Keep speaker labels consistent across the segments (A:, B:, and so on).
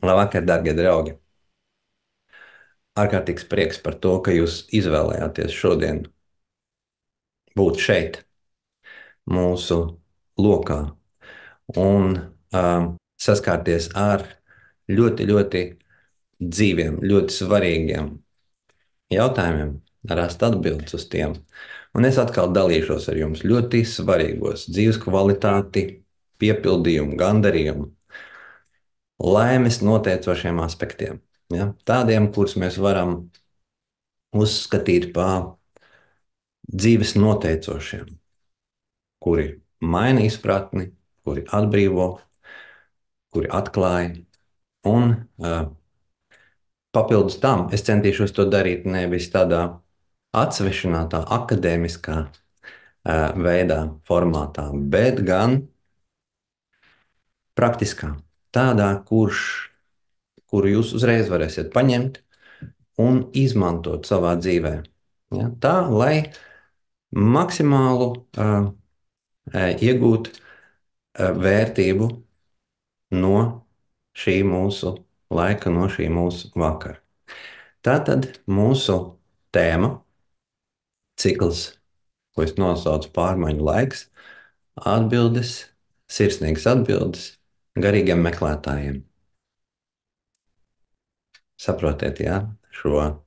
A: Labvakar, darbie draugi! Ārkārtīgs prieks par to, ka jūs izvēlējāties šodien būt šeit, mūsu lokā, un saskārties ar ļoti, ļoti dzīviem, ļoti svarīgiem jautājumiem, rast atbildes uz tiem. Un es atkal dalīšos ar jums ļoti svarīgos dzīves kvalitāti, piepildījumu, gandarījumu, laimes noteicošiem aspektiem. Ja? Tādiem, kurus mēs varam uzskatīt par dzīves noteicošiem, kuri maina izpratni, kuri atbrīvo, kuri atklāja. Un papildus tam es centīšos to darīt nevis tādā atsvešinātā, akadēmiskā veidā, formātā, bet gan praktiskā, tādā, kuru jūs uzreiz varēsiet paņemt un izmantot savā dzīvē. Ja? Tā, lai maksimālu iegūt vērtību no šī mūsu laika, no šī mūsu vakara. Tātad mūsu tēma, cikls, ko es nosaucu pārmaiņu laiks, atbildes, sirsnīgas atbildes garīgiem meklētājiem. Saprotiet, jā, šo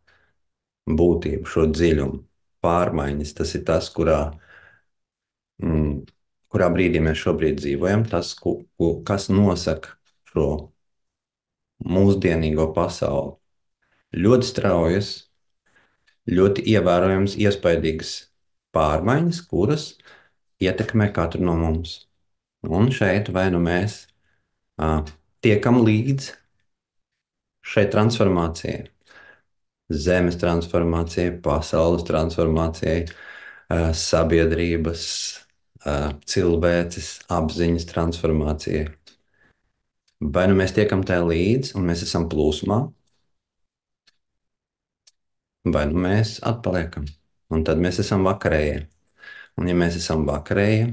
A: būtību, šo dziļumu, pārmaiņas, tas ir tas, kurā brīdī mēs šobrīd dzīvojam, tas, kas nosaka šo mūsdienīgo pasauli. Ļoti straujas, ļoti ievērojams, iespaidīgas pārmaiņas, kuras ietekmē katru no mums. Un šeit vai nu mēs tiekam līdz šai transformācijai, zemes transformācijai, pasaules transformācijai, sabiedrības, cilvēces apziņas transformācijai. Vai nu mēs tiekam tajā līdzi un mēs esam plūsmā, vai nu mēs atpaliekam, un tad mēs esam vakarējie. Un ja mēs esam vakarējie,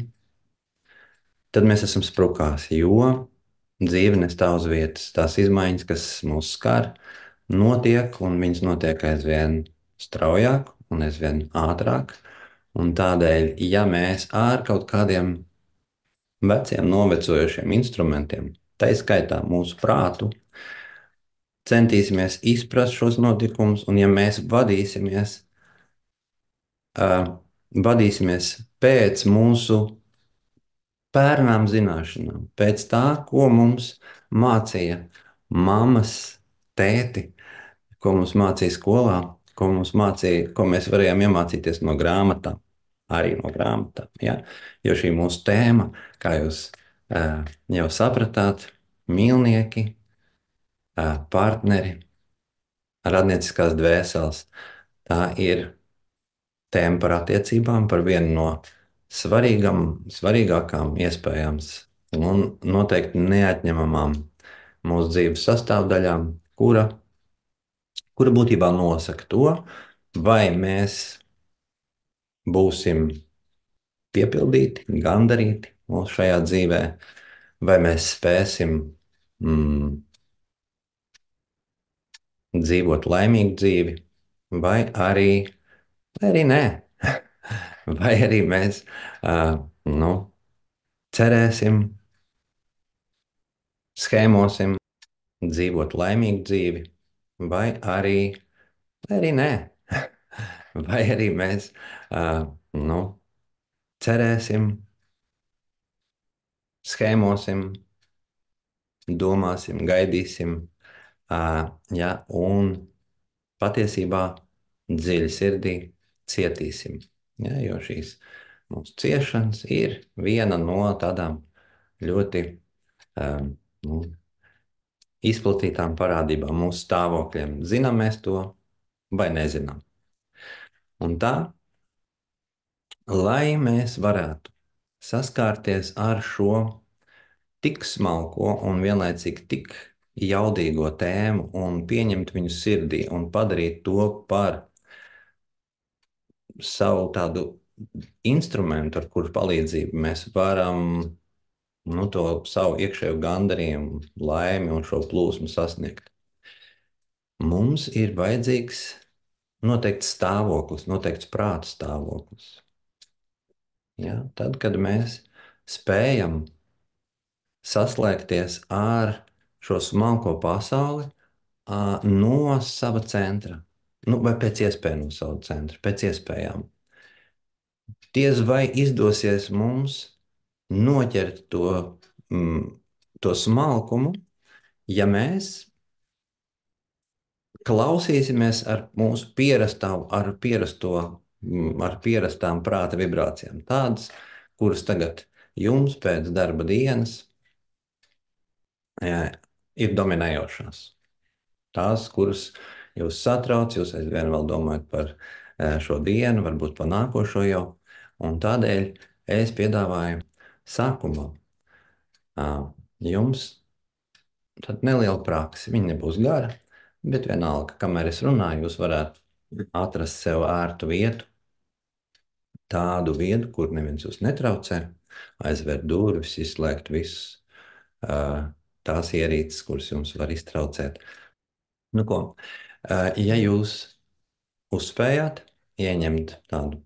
A: tad mēs esam sprukās, jo dzīve nestāv uz vietas. Tās izmaiņas, kas mūs skar, notiek, un viņas notiek aizvien straujāk un aizvien ātrāk. Un tādēļ, ja mēs ar kaut kādiem veciem, novecojušiem instrumentiem, tā izskaitā mūsu prātu, centīsimies izprast šos notikumus, un ja mēs vadīsimies pēc mūsu pērnām zināšanām, pēc tā, ko mums mācīja mammas, tēti, ko mums mācīja skolā, ko mēs varējām iemācīties no grāmatām, arī no grāmatām. Ja? Jo šī mūsu tēma, kā jūs jau sapratāt, mīlnieki, partneri, radnieciskās dvēseles, tā ir tēma par attiecībām, par vienu no svarīgākām iespējams un noteikti neatņemamām mūsu dzīves sastāvdaļām, kura būtībā nosaka to, vai mēs būsim piepildīti, gandarīti mūsu šajā dzīvē, vai mēs spēsim dzīvot laimīgu dzīvi, vai arī nē. Vai arī mēs cerēsim, schēmosim, dzīvot laimīgu dzīvi, vai arī nē. Vai arī mēs cerēsim, schēmosim, domāsim, gaidīsim, ja, un patiesībā dziļi sirdī cietīsim. Ja, jo šīs mūsu ciešanas ir viena no tādām ļoti izplatītām parādībām, mūsu stāvokļiem. Zinām mēs to vai nezinām? Un tā, lai mēs varētu saskārties ar šo tik smalko un vienlaicīgi tik jaudīgo tēmu un pieņemt viņu sirdī un padarīt to par savu tādu instrumentu, ar kuru palīdzību mēs varam to savu iekšējo gandarījumu, laimi un šo plūsmu sasniegt. Mums ir vajadzīgs noteikts stāvoklis, noteikts prāta stāvoklis. Ja? Tad, kad mēs spējam saslēgties ar šo smalko pasauli no sava centra, vai pēc iespējas no sava centra, pēc iespējām. Diez vai izdosies mums noķert to smalkumu, ja mēs klausīsimies ar mūsu ar pierastām prāta vibrācijām, tādas, kuras tagad jums pēc darba dienas ir dominējošās. Tās, kuras jūs satrauc, jūs aizvien vēl domājat par šo dienu, varbūt par nākošo jau. Un tādēļ es piedāvāju sākumā jums tādu nelielu praksi. Viņa nebūs gara, bet vienalga, kamēr es runāju, jūs varētu atrast sev ērtu vietu, tādu vietu, kur neviens jūs netraucē, aizvērt durvis, izslēgt visus tās ierīces, kuras jums var iztraucēt. Nu, ko? Ja jūs uzspējāt ieņemt tādu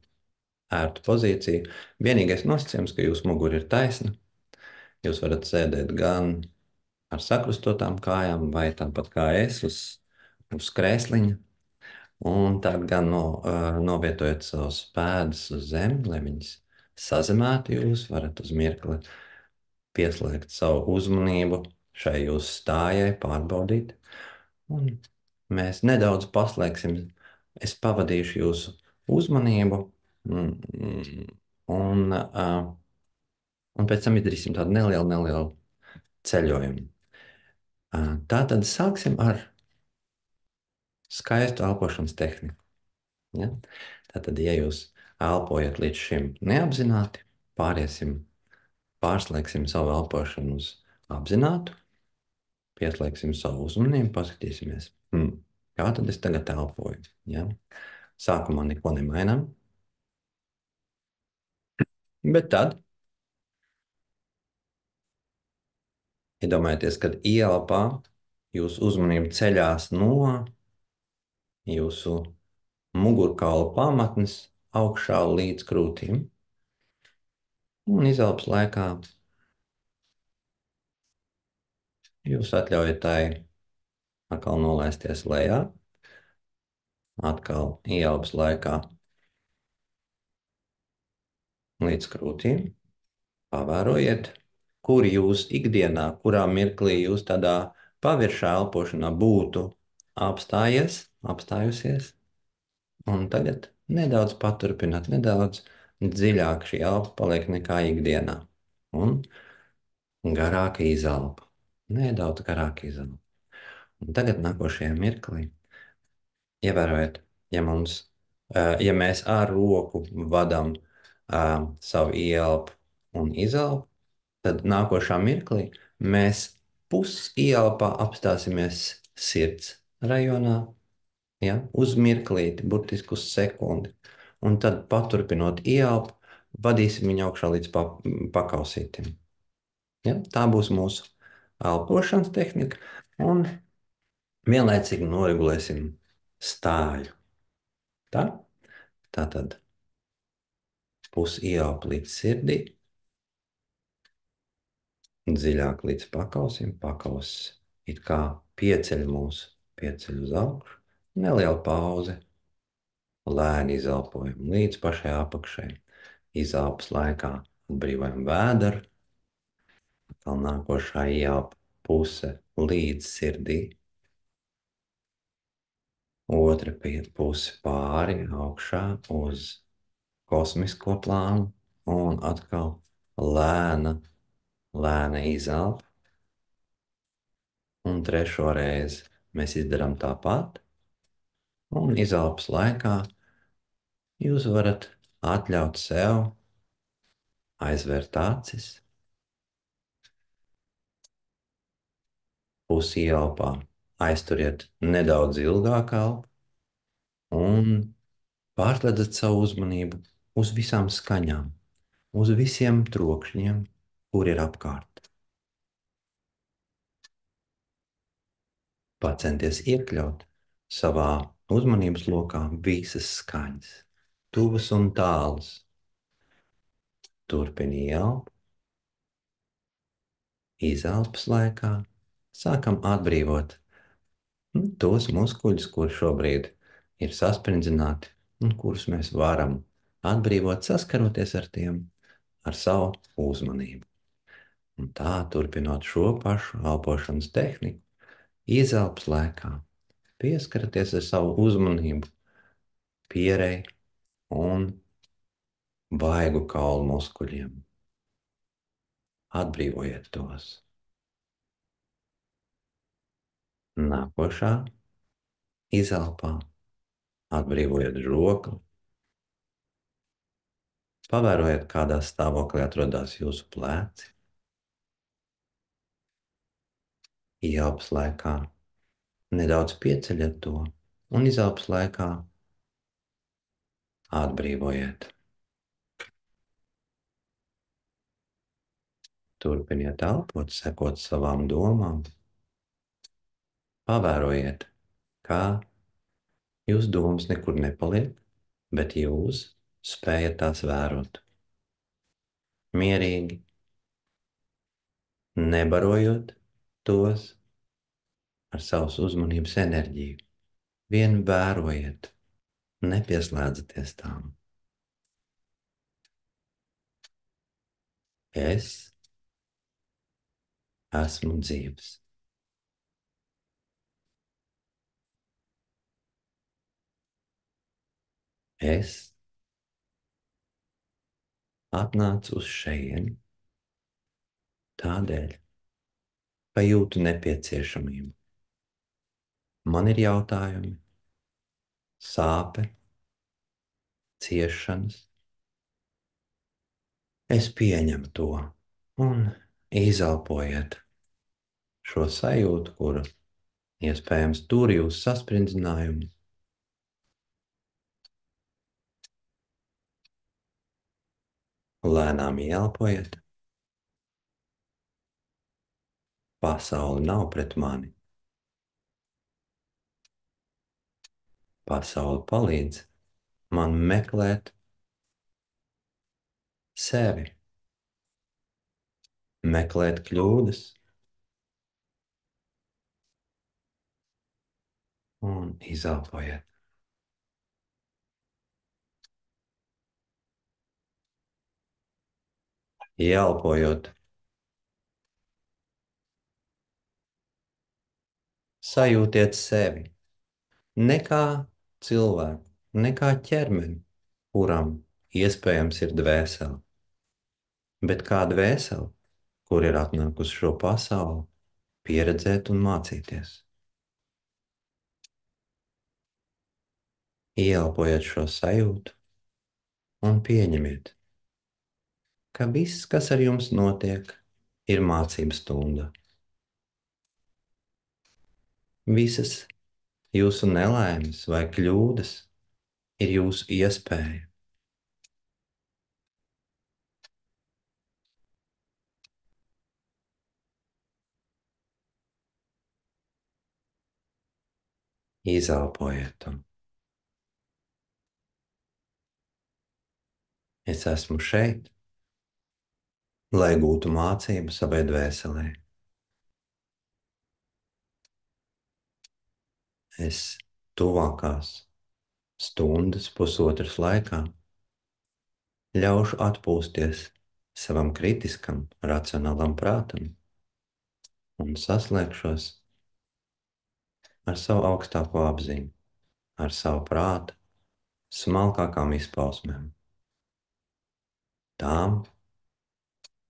A: ērtu pozīciju, vienīgais nosacījums, ka jūsu mugura ir taisna. Jūs varat sēdēt gan ar sakrustotām kājām, vai tāpat kā es, uz krēsliņa. Un tad gan novietojot savus pēdas uz zemi, lai viņas sazemētu jūs, varat uz mirkli pieslēgt savu uzmanību šai jūsu stājai, pārbaudīt. Un mēs nedaudz paslēgsim, es pavadīšu jūsu uzmanību, un pēc tam izdarīsim tādu nelielu ceļojumu. Tātad sāksim ar skaistu elpošanas tehniku. Ja? Tātad, ja jūs elpojat līdz šim neapzināti, pārslēgsim savu elpošanu uz apzinātu, pieslēgsim savu uzmanību, paskatīsimies, kā tad es tagad elpoju. Ja? Sākumā neko nemainām, bet tad iedomājieties, kad ielpā jūsu uzmanība ceļās no jūsu mugurkaula pamatnes augšā līdz krūtīm. Un izelpas laikā jūs atļaujat tai atkal nolaisties lejā. Atkal ielpas laikā līdz krūtīm. Pavērojiet, kur jūs ikdienā, kurā mirklī jūs tādā paviršā elpošanā būtu apstājusies. Un tagad nedaudz paturpināt, nedaudz dziļāk šī elpa paliek nekā ikdienā. Un garāka izelpa. Nedaudz garāka izelpa. Un tagad nākošajā mirklī ievērojiet, ja mēs ar roku vadām savu ielpu un izelpu, tad nākošā mirklī mēs pusielpā apstāsimies sirds rajonā, ja, uz mirklīti, burtiski uz sekundi, un tad paturpinot ielpu, vadīsim viņu augšā līdz pakausītim. Ja, tā būs mūsu elpošanas tehnika, un vienlaicīgi noregulēsim stāju. Tātad pusielpa līdz sirdī, dziļāk līdz pakausim, pakaus it kā pieceļ uz augšu, neliela pauze, lēni izelpojam līdz pašai apakšai, izelpas laikā atbrīvojam vēderu, vēl nākošā ielpa puse līdz sirdī, otra puse pāri augšā uz kosmisko plānu, un atkal lēna izelpa. Un trešo reizi mēs izdarām tāpat. Un izelpas laikā jūs varat atļaut sev aizvērt acis, pusielpā aizturiet nedaudz ilgāk elpu un pārslēdzat savu uzmanību uz visām skaņām, uz visiem trokšņiem, kur ir apkārt. Pacenties iekļaut savā uzmanības lokā visas skaņas, tuvas un tālas. Turpini ielpt, izelpas laikā sākam atbrīvot tos muskuļus, kuri šobrīd ir sasprindzināti un kurus mēs varam atbrīvot, saskaroties ar tiem ar savu uzmanību. Un tā, turpinot šo pašu elpošanas tehniku, izelpas laikā pieskaraties ar savu uzmanību pierei un vaigu kaulu muskuļiem. Atbrīvojiet tos. Nākošā izelpā atbrīvojiet žokli. Pavērojiet, kādā stāvoklī atrodas jūsu pleci. Ielpas laikā nedaudz pieceļiet to un izelpas laikā atbrīvojiet. Turpiniet elpot, sekot savām domām. Pavērojiet, kā jūsu domas nekur nepaliek, bet jūs spējat tās vērot. Mierīgi, nebarojot tos ar savas uzmanības enerģiju. Vien vērojiet, nepieslēdzieties tām. Es esmu dzīves. Es atnācu uz šejieni tādēļ, ka jūtu nepieciešamību. Man ir jautājumi, sāpe, ciešanas. Es pieņemu to un izelpojiet šo sajūtu, kura iespējams tur jūs sasprindzinājumu. Lēnām ieelpojiet. Pasaule nav pret mani. Pasaule palīdz man meklēt sevi, meklēt kļūdas un izelpojiet. Ieelpojot, sajūtiet sevi ne kā cilvēku, ne kā ķermeni, kuram iespējams ir dvēsele, bet kā dvēsele, kur ir atnākusi šo pasauli, pieredzēt un mācīties. Ieelpojiet šo sajūtu un pieņemiet, ka viss, kas ar jums notiek, ir mācību stunda. Visas jūsu nelaimes vai kļūdas ir jūsu iespēja. Izelpojiet to. Es esmu šeit, lai gūtu mācību savai dvēselē. Es tuvākās stundas, pusotras laikā ļaušu atpūsties savam kritiskam, racionālam prātam un saslēgšos ar savu augstāko apziņu, ar savu prātu, smalkākām izpausmēm. Tām,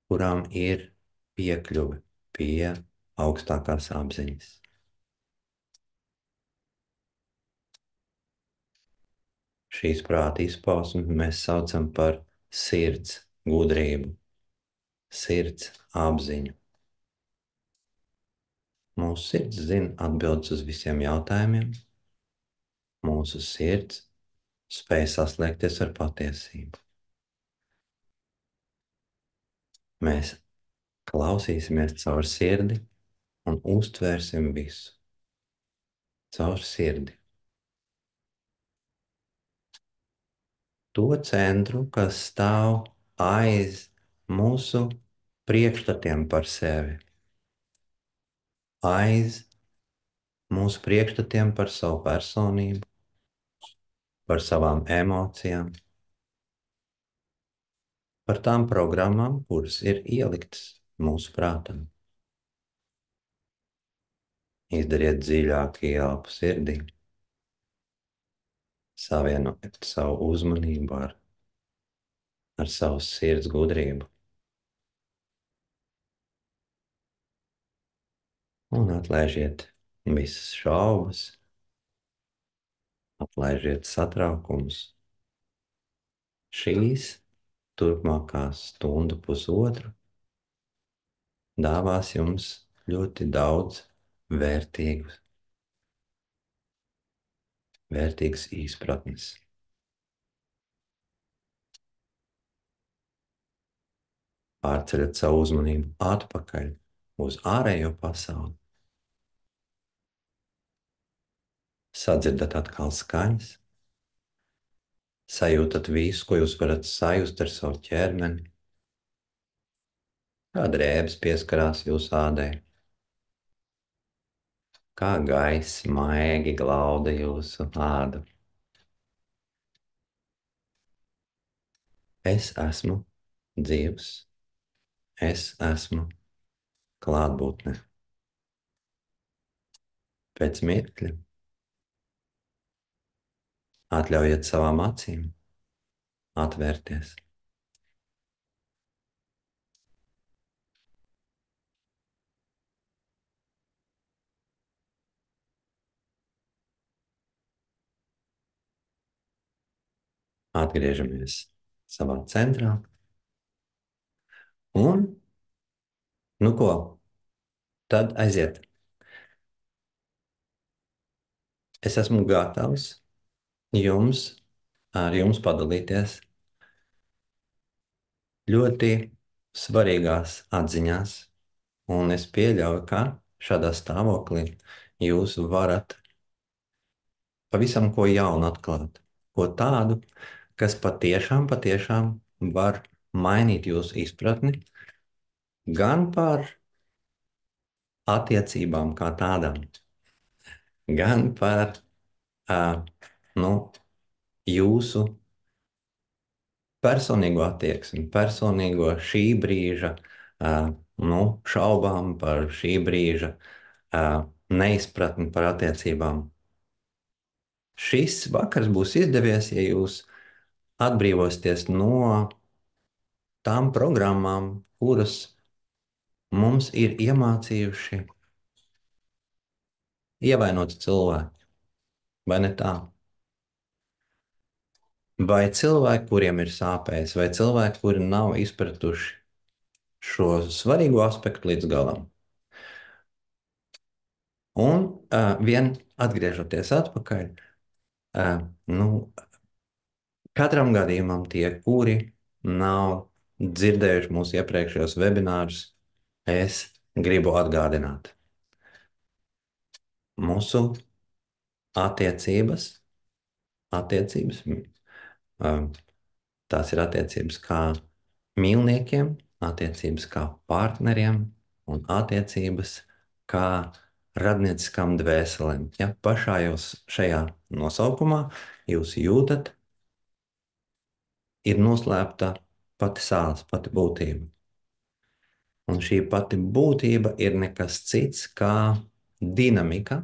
A: kurām ir piekļuve pie augstākās apziņas. Šīs prāta izpausmes mēs saucam par sirds gudrību, sirds apziņu. Mūsu sirds zina atbildes uz visiem jautājumiem. Mūsu sirds spēj saslēgties ar patiesību. Mēs klausīsimies caur sirdi un uztvērsim visu. caur sirdi. To centru, kas stāv aiz mūsu priekšstatiem par sevi, aiz mūsu priekšstatiem par savu personību, par savām emocijām, par tām programmām, kuras ir ieliktas mūsu prātam. Izdariet dziļāku ielpu sirdī, savienojiet savu uzmanību ar savu sirds gudrību un atlaižiet visas šaubas, atlaižiet satraukumus. Šīs turpmākās stundu pusotru dāvās jums ļoti daudz vērtīgas izpratnes. Pārceļat savu uzmanību atpakaļ uz ārējo pasauli. Sadzirdat atkal skaņas, sajūtat visu, ko jūs varat sajust ar savu ķermeni. Kā drēbes pieskarās jūsu ādai, kā gaiss maigi glauda jūsu ādu. Es esmu dzīvs, es esmu klātbūtne. Pēc mirkļa atļaujiet savām acīm atvērties. Atgriežamies savā centrā. Un, nu ko, tad aiziet. Es esmu gatavs ar jums padalīties ļoti svarīgās atziņās, un es pieļauju, ka šādā stāvoklī jūs varat pavisam ko jaunu atklāt, ko tādu, kas patiešām var mainīt jūsu izpratni gan par attiecībām kā tādām, gan par nu, jūsu personīgo attieksmi, personīgo šī brīža šaubām par šī brīža neizpratni par attiecībām. Šis vakars būs izdevies, ja jūs atbrīvosieties no tām programmām, kuras mums ir iemācījuši ievainot cilvēku, vai ne tā? Vai cilvēki, kuriem ir sāpējis, vai cilvēki, kuri nav izpratuši šo svarīgo aspektu līdz galam. Un vien atgriežoties atpakaļ, katram gadījumam tie, kuri nav dzirdējuši mūsu iepriekšējos webinārus, es gribu atgādināt. Mūsu attiecības, tās ir attiecības kā mīlniekiem, attiecības kā partneriem un attiecības kā radnieciskām dvēselēm. Ja pašā jūs šajā nosaukumā jūs jūtat, ir noslēpta pati sāls, pati būtība. Un šī pati būtība ir nekas cits kā dinamika,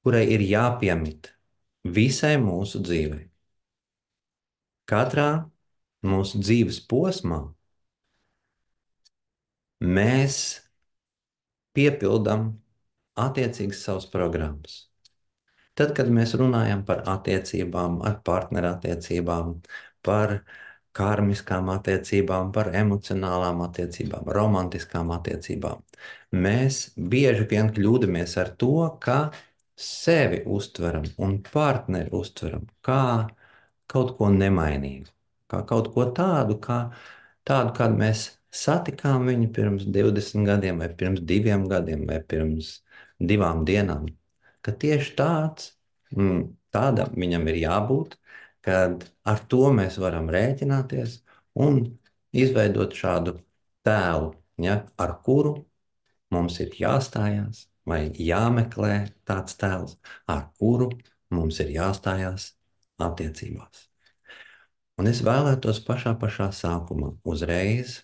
A: kurai ir jāpiemīt visai mūsu dzīvei. Katrā mūsu dzīves posmā mēs piepildām attiecīgas savas programmas. Tad, kad mēs runājam par attiecībām, ar partnerattiecībām, par karmiskām attiecībām, par emocionālām attiecībām, romantiskām attiecībām, mēs bieži vien kļūdāmies ar to, ka sevi uztveram un partneri uztveram kā kaut ko nemainīgu, kā kaut ko tādu, kādu mēs satikām viņu pirms 20 gadiem, vai pirms 2 gadiem, vai pirms 2 dienām, ka tieši tādam viņam ir jābūt, kad ar to mēs varam rēķināties un izveidot šādu tēlu, ja, ar kuru mums ir jāstājās vai jāmeklē tāds tēls, ar kuru mums ir jāstājās attiecībās. Un es vēlētos pašā sākumā uzreiz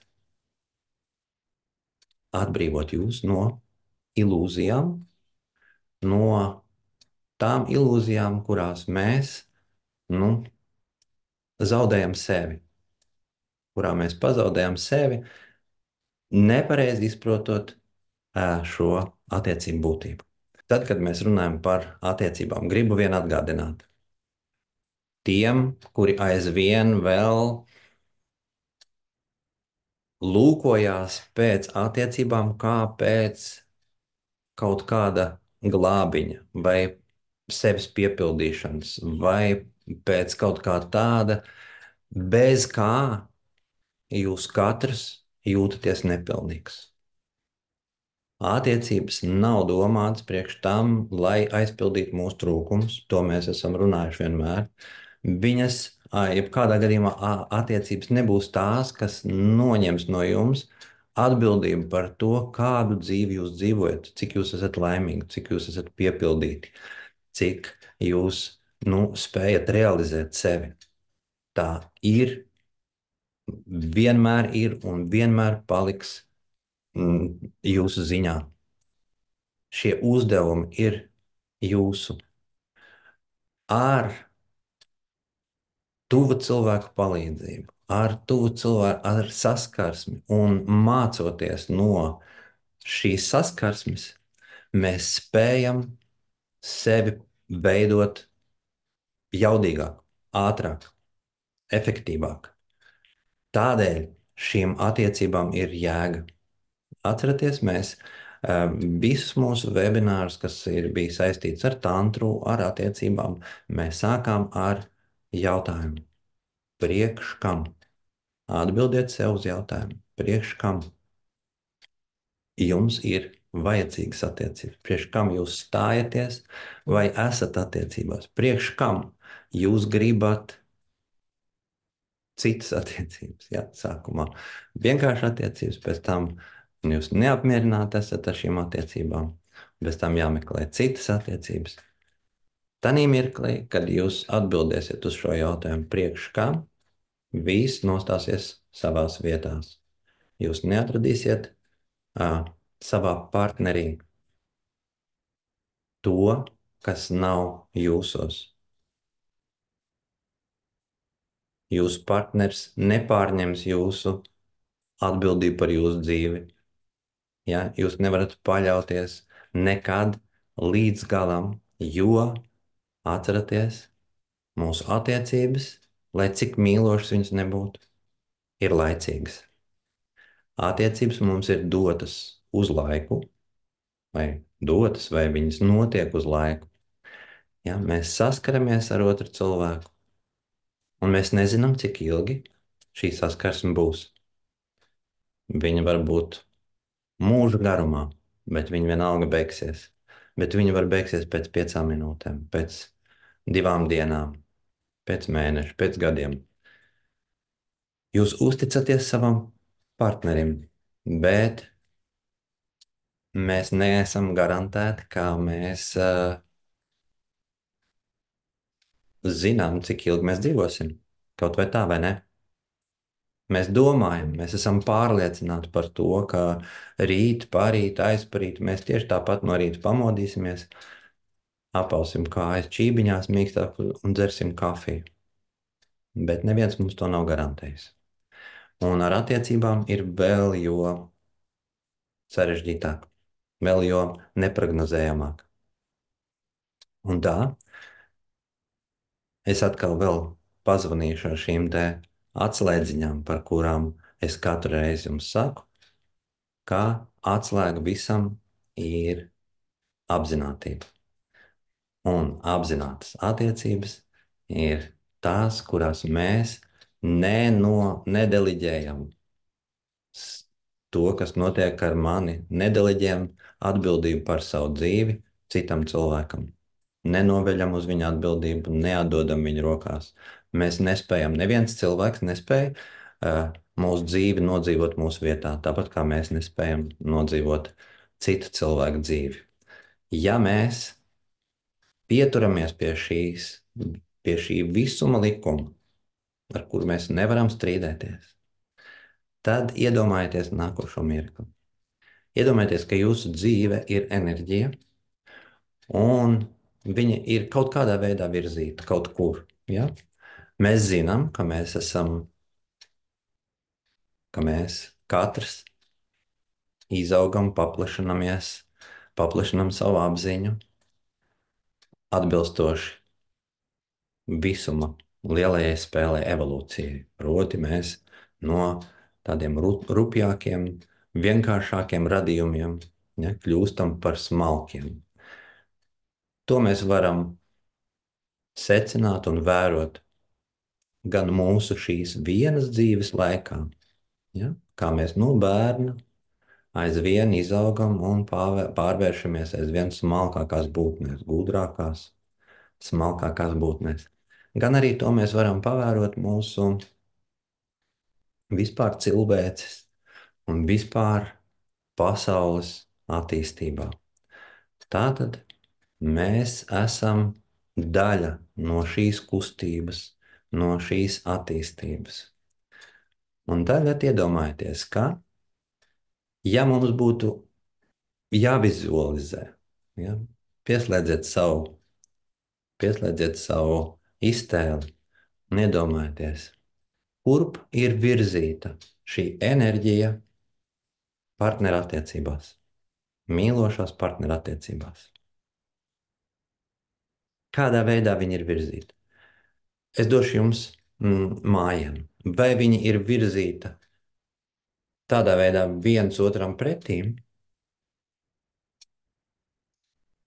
A: atbrīvot jūs no ilūzijām, no tām ilūzijām, kurās mēs zaudējam sevi, kurā mēs pazaudējam sevi, nepareizi izprotot šo attiecību būtību. Tad, kad mēs runājam par attiecībām, gribu vien atgādināt tiem, kuri aizvien vēl lūkojās pēc attiecībām, kā pēc kaut kāda glābiņa vai sevis piepildīšanas, vai pēc kaut kā tāda, bez kā jūs katrs jūtaties nepilnīgs. Attiecības nav domātas priekš tam, lai aizpildītu mūsu trūkumus. To mēs esam runājuši vienmēr. Viņas, jebkādā gadījumā, attiecības nebūs tās, kas noņems no jums atbildību par to, kādu dzīvi jūs dzīvojat, cik jūs esat laimīgi, cik jūs esat piepildīti, cik jūs spējat realizēt sevi. Tā ir, vienmēr ir un vienmēr paliks jūsu ziņā. Šie uzdevumi ir jūsu. Ar tuvu cilvēku palīdzību, ar tuvu cilvēku, ar saskarsmi un mācoties no šīs saskarsmes, mēs spējam sevi veidot jaudīgāk, ātrāk, efektīvāk. Tādēļ šīm attiecībām ir jēga. Atcerieties, mēs visus mūsu webinārus, kas ir bijis saistīts ar tantru, ar attiecībām, mēs sākām ar jautājumu. Priekš kam? Atbildiet sev uz jautājumu. Priekš kam jums ir vajadzīgas attiecības? Priekš kam jūs stājaties vai esat attiecībās? Priekš kam jūs gribat citas attiecības? Ja? Sākumā vienkārši attiecības, pēc tam jūs neapmierināti esat ar šīm attiecībām, bez tam jāmeklē citas attiecības. Tanī mirklī, kad jūs atbildēsiet uz šo jautājumu, priekš kam, viss nostāsies savās vietās. Jūs neatradīsiet savā partnerī to, kas nav jūsos. Jūsu partners nepārņems jūsu atbildību par jūsu dzīvi. Ja? Jūs nevarat paļauties nekad līdz galam, jo atcerieties, mūsu attiecības, lai cik mīlošas viņas nebūtu, ir laicīgas. Attiecības mums ir dotas uz laiku, vai viņas notiek uz laiku. Ja? Mēs saskaramies ar otru cilvēku, un mēs nezinām, cik ilgi šī saskarsme būs. Viņa var būt mūža garumā, bet viņa vienalga beigsies. Bet viņa var beigsies pēc 5 minūtēm, pēc 2 dienām, pēc mēneša, pēc gadiem. Jūs uzticaties savam partnerim, bet mēs neesam garantēti, kā mēs zinām, cik ilgi mēs dzīvosim. Kaut vai tā, vai ne? Mēs domājam, mēs esam pārliecināti par to, ka rīt, parīt, aizparīt mēs tieši tāpat no rīta pamodīsimies, apausim kājas čībiņās mīkstāk un dzersim kafiju. Bet neviens mums to nav garantējis. Un ar attiecībām ir vēl jo sarežģītāk, vēl jo neprognozējamāk. Un tā, es atkal vēl pazvanīšu ar šīm te atslēdziņām, par kurām es katru reizi jums saku, ka atslēga visam ir apzinātība. Un apzinātas attiecības ir tās, kurās mēs nedeliģējam to, kas notiek ar mani, nedeleģējam atbildību par savu dzīvi citam cilvēkam. Nenoveļam uz viņa atbildību, neatdodam viņa rokās. Mēs nespējam, neviens cilvēks nespēja mūsu dzīvi nodzīvot mūsu vietā, tāpat kā mēs nespējam nodzīvot citu cilvēku dzīvi. Ja mēs pieturamies pie šī visuma likuma, ar kuru mēs nevaram strīdēties, tad iedomājieties nākošo mirkli. Iedomājieties, ka jūsu dzīve ir enerģija, un viņa ir kaut kādā veidā virzīta kaut kur. Ja? Mēs zinām, ka mēs katrs izaugam, paplašinam savu apziņu atbilstoši visuma lielajai spēlē evolūcijai. Proti mēs no tādiem rupjākiem, vienkāršākiem radījumiem, ja, kļūstam par smalkiem. To mēs varam secināt un vērot gan mūsu šīs vienas dzīves laikā, ja, kā mēs no bērna aizvien izaugam un pārvēršamies aizvien smalkākās būtnēs, gudrākās, smalkākās būtnēs. Gan arī to mēs varam pavērot mūsu vispār cilvēces un vispār pasaules attīstībā. Tātad mēs esam daļa no šīs kustības, no šīs attīstības. Un tagad iedomājieties, ka ja mums būtu jāvizualizē, ja, pieslēdziet savu iztēli un iedomājieties, kurp ir virzīta šī enerģija partnerattiecībās, mīlošās partnerattiecībās. Kādā veidā viņi ir virzīti? Es došu jums mājienu. Vai viņi ir virzīti tādā veidā viens otram pretīm,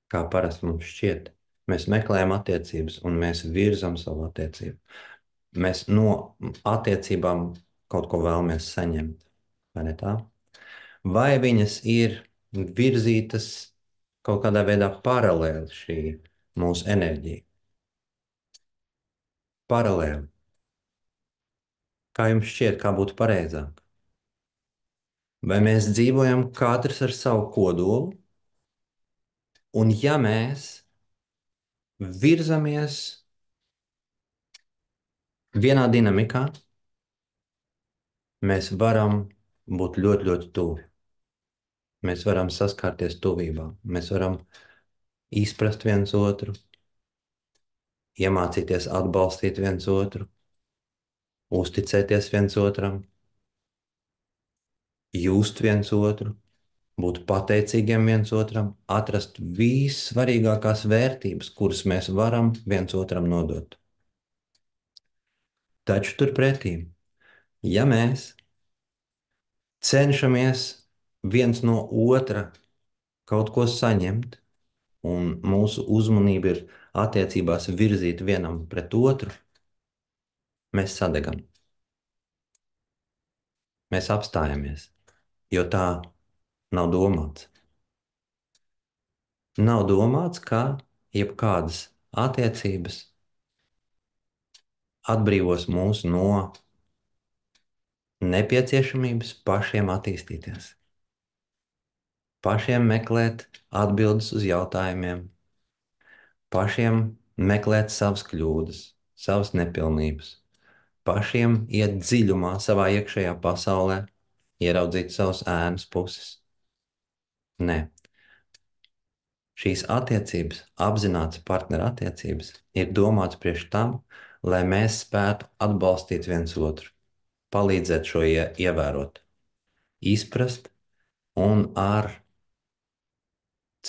A: kā parasti mums šķiet? Mēs meklējam attiecības un mēs virzam savu attiecību. Mēs no attiecībām kaut ko vēlamies saņemt, vai ne tā? Vai viņas ir virzītas kaut kādā veidā paralēli šī mūsu enerģija? Paralēli. Kā jums šķiet, kā būtu pareizāk? Vai mēs dzīvojam katrs ar savu kodolu, un ja mēs virzamies vienā dinamikā, mēs varam būt ļoti, ļoti tuvi. Mēs varam saskarties tuvībā, mēs varam izprast viens otru, iemācīties atbalstīt viens otru, uzticēties viens otram, just viens otru, būt pateicīgiem viens otram, atrast vissvarīgākās vērtības, kuras mēs varam viens otram nodot. Taču turpretī, ja mēs cenšamies viens no otra kaut ko saņemt, un mūsu uzmanība ir attiecībās virzīta vienam pret otru, mēs sadegam. Mēs apstājamies, jo tā nav domāts. Nav domāts, ka jebkādas attiecības atbrīvos mūs no nepieciešamības pašiem attīstīties, pašiem meklēt atbildes uz jautājumiem, pašiem meklēt savas kļūdas, savas nepilnības, pašiem iet dziļumā savā iekšējā pasaulē, ieraudzīt savas ēnas puses. Nē. Šīs attiecības, apzināts partneru attiecības, ir domāts priekš tam, lai mēs spētu atbalstīt viens otru, palīdzēt šo ievērot, izprast un ar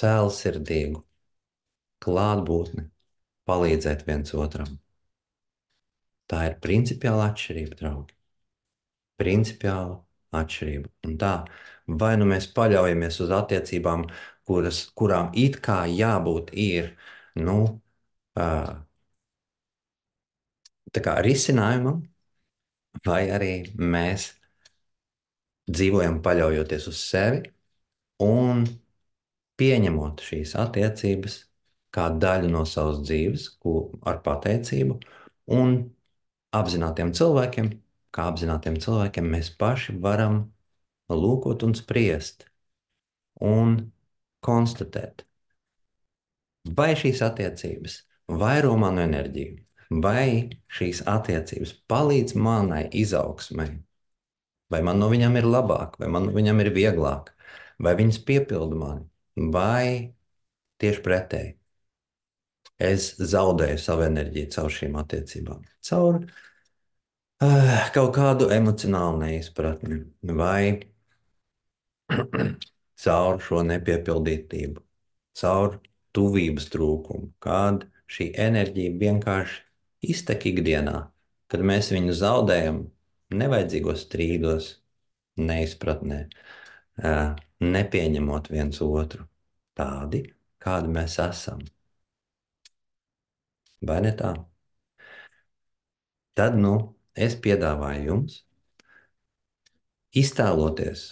A: cēlsirdīgu klātbūtni palīdzēt viens otram. Tā ir principiāla atšķirība, draugi. Principiāla atšķirība. Un tā, vai nu mēs paļaujamies uz attiecībām, kurām it kā jābūt ir, tā kā risinājumam, vai arī mēs dzīvojam paļaujoties uz sevi un pieņemot šīs attiecības kā daļu no savas dzīves, ar pateicību, un apzinātiem cilvēkiem, kā apzinātiem cilvēkiem, mēs paši varam lūkot un spriest un konstatēt, vai šīs attiecības vairo manu enerģiju, vai šīs attiecības palīdz manai izaugsmai, vai man no viņām ir labāk, vai man no viņām ir vieglāk, vai viņas piepilda mani, vai tieši pretēji. Es zaudēju savu enerģiju caur šīm attiecībām, caur kaut kādu emocionālu neizpratni, vai caur šo nepiepildītību, caur tuvības trūkumu, kad šī enerģija vienkārši iztek ikdienā, kad mēs viņu zaudējam nevajadzīgos strīdos, neizpratnē, nepieņemot viens otru tādi, kādi mēs esam. Vai ne tā? Tad, es piedāvāju jums iztēloties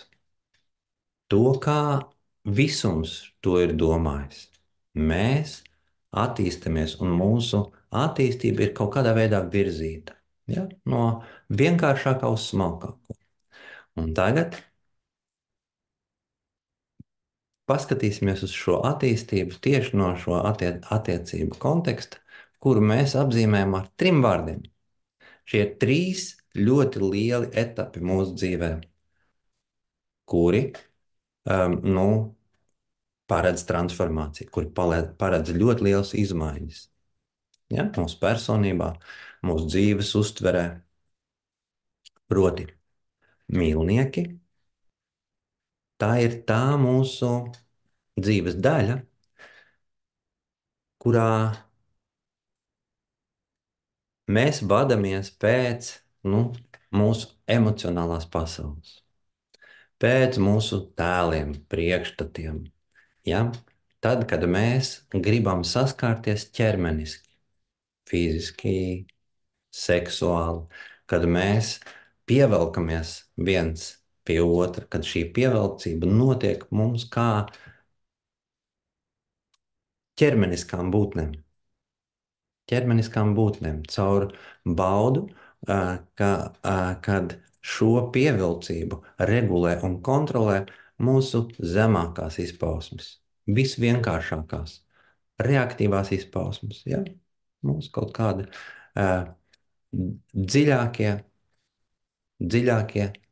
A: to, kā visums to ir domājis. Mēs attīstamies, un mūsu attīstība ir kaut kādā veidā virzīta, ja? No vienkāršākā uz smalkāko. Un tagad paskatīsimies uz šo attīstību tieši no šo attiecību konteksta, kuru mēs apzīmējam ar 3 vārdiem. Šie 3 ļoti lieli etapi mūsu dzīvē, kuri paredz transformāciju, kuri paredz ļoti lielas izmaiņas. Ja? Mūsu personībā, mūsu dzīves uztverē. Proti, mīlnieki, tā ir tā mūsu dzīves daļa, kurā mēs vadamies pēc mūsu emocionālās pasaules, pēc mūsu tēliem, priekšstatiem. Ja? Tad, kad mēs gribam saskārties ķermeniski, fiziski, seksuāli, kad mēs pievelkamies viens pie otra, kad šī pievelcība notiek mums kā ķermeniskām būtnēm. Ķermeniskām būtnēm caur baudu, kad šo pievilcību regulē un kontrolē mūsu zemākās izpausmes, visvienkāršākās, reaktīvās izpausmes. Ja? Mūsu kaut kādi dziļākie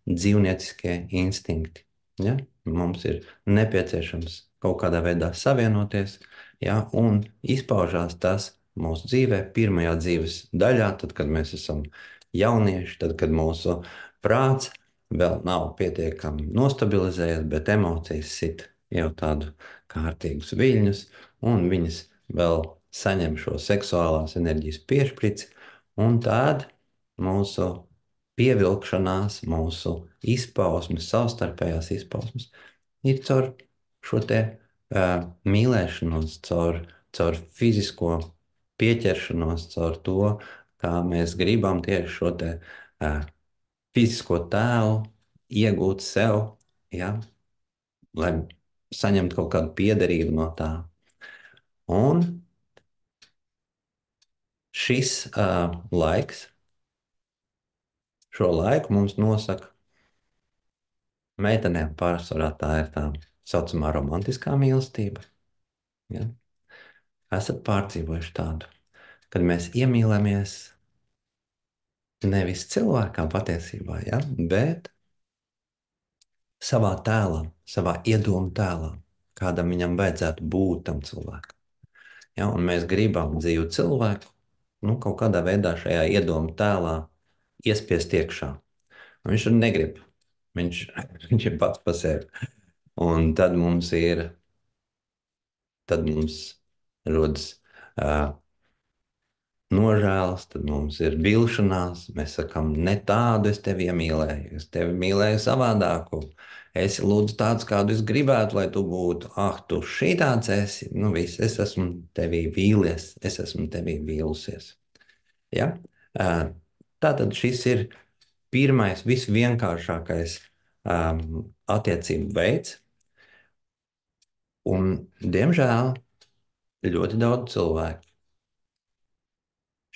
A: dzīvnieciskie instinkti. Ja? Mums ir nepieciešams kaut kādā veidā savienoties, ja? Un izpaužās tas mūsu dzīvē, pirmajā dzīves daļā, tad, kad mēs esam jaunieši, tad, kad mūsu prāts vēl nav pietiekami nostabilizējies, bet emocijas sit jau tādu kārtīgus viļņus, un viņas vēl saņem šo seksuālās enerģijas piešprici, un tad mūsu pievilkšanās, mūsu izpausmes, savstarpējās izpausmes ir caur šo te mīlēšanos, caur fizisko pieķeršanos, caur to, kā mēs gribam tieši šo te fizisko tēlu iegūt sev, ja? Lai saņemtu kaut kādu piederību no tā. Un šis laiks, šo laiku mums nosaka meitenēm pārsvarā tā ir tā saucamā romantiskā mīlestība. Ja? Esat pārdzīvojuši tādu, kad mēs iemīlamies nevis cilvēkā patiesībā, ja? Bet savā tēlā, savā iedomu tēlā, kādam viņam vajadzētu būt tam cilvēkam. Ja? Un mēs gribam dzīvu cilvēku, kaut kādā veidā šajā iedomu tēlā iespiest iekšā. Un viņš tur negrib. Viņš ir pats par sevi. Un tad mums rodas nožēlas, tad mums ir vilšanās. Mēs sakām, ne tādu es tevi iemīlēju, es tevi mīlēju savādāku. Esi lūdzu tāds, kādu es gribētu, lai tu būtu. Ah, tu šitāds esi, viss, es esmu tevī vīlies, es esmu tevī vīlusies. Ja? Tātad šis ir pirmais, visvienkāršākais attiecību veids. Un, diemžēl, ļoti daudz cilvēku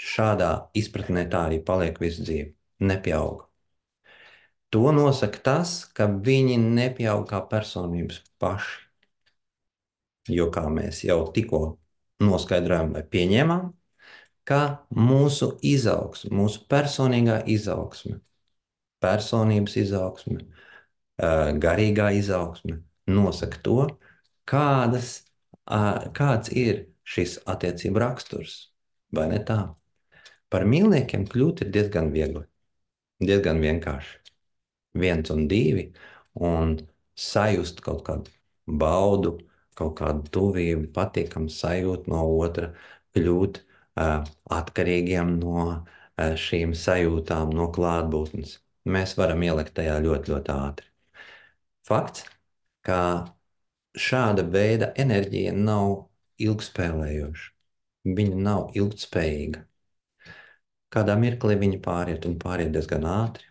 A: šādā izpratnē tā arī paliek visu dzīvi, nepieaug. To nosaka tas, ka viņi nepieaug kā personības paši. Jo, kā mēs jau tikko noskaidrojām vai pieņēmām, ka mūsu izaugsme, mūsu personīgā izaugsme, personības izaugsme, garīgā izaugsme nosaka to, kāds ir šis attiecību raksturs. Vai ne tā? Par mīlniekiem kļūt ir diezgan viegli, diezgan vienkārši. 1 un 2, un sajust kaut kādu baudu, kaut kādu tuvību, patīkamu sajūtu no otra, kļūt atkarīgiem no šīm sajūtām, no klātbūtnes. Mēs varam ielikt tajā ļoti, ļoti ātri. Fakts, ka šāda veida enerģija nav ilgspēlējoša. Viņa nav ilgspējīga. Kādā mirklī viņa pāriet un pāriet diezgan ātri.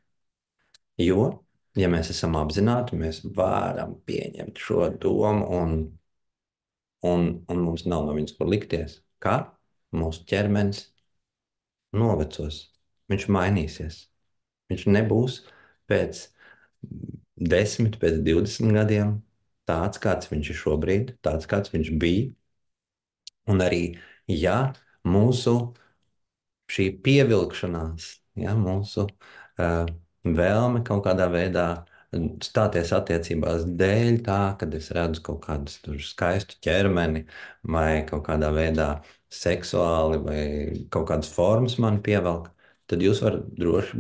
A: Jo, ja mēs esam apzināti, mēs varam pieņemt šo domu un mums nav no viņas kur likties, ka mūsu ķermenis novecos, viņš mainīsies. Viņš nebūs pēc 10, pēc 20 gadiem tāds, kāds viņš ir šobrīd, tāds, kāds viņš bija. Un arī, ja mūsu šī pievilkšanās, ja, mūsu vēlme kaut kādā veidā stāties attiecībās dēļ tā, kad es redzu kaut kādu skaistu ķermeni vai kaut kādā veidā seksuāli vai kaut kādas formas man pievelk, tad jūs varat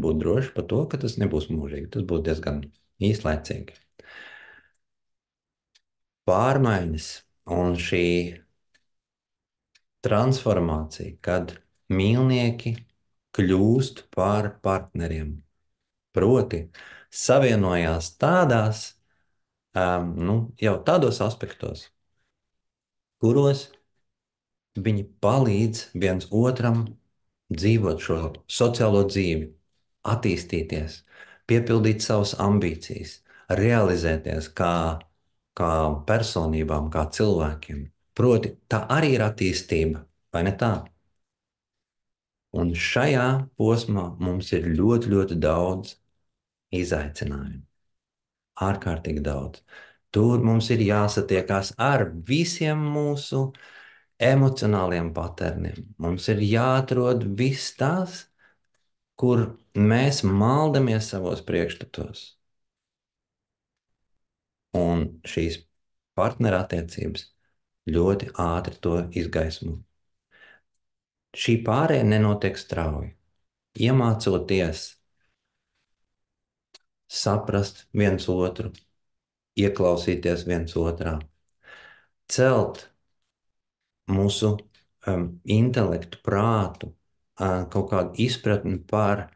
A: būt droši par to, ka tas nebūs mūžīgi. Tas būs diezgan īslaicīgi. Pārmaiņas un šī transformācija, kad mīlnieki kļūst par partneriem. Proti, savienojās jau tādos aspektos, kuros viņi palīdz viens otram dzīvot šo sociālo dzīvi, attīstīties, piepildīt savas ambīcijas, realizēties kā personībām, kā cilvēkiem. Proti, tā arī ir attīstība, vai ne tā? Un šajā posmā mums ir ļoti, ļoti daudz izaicinājumu. Ārkārtīgi daudz. Tur mums ir jāsatiekās ar visiem mūsu emocionāliem paterniem. Mums ir jāatrod viss tas, kur mēs maldamies savos priekšstatos. Un šīs partnerattiecības ļoti ātri to izgaismo. Šī pārēja nenotiek strauji. Iemācoties saprast viens otru, ieklausīties viens otrā, celt mūsu intelektu, prātu, kaut kādu izpratni par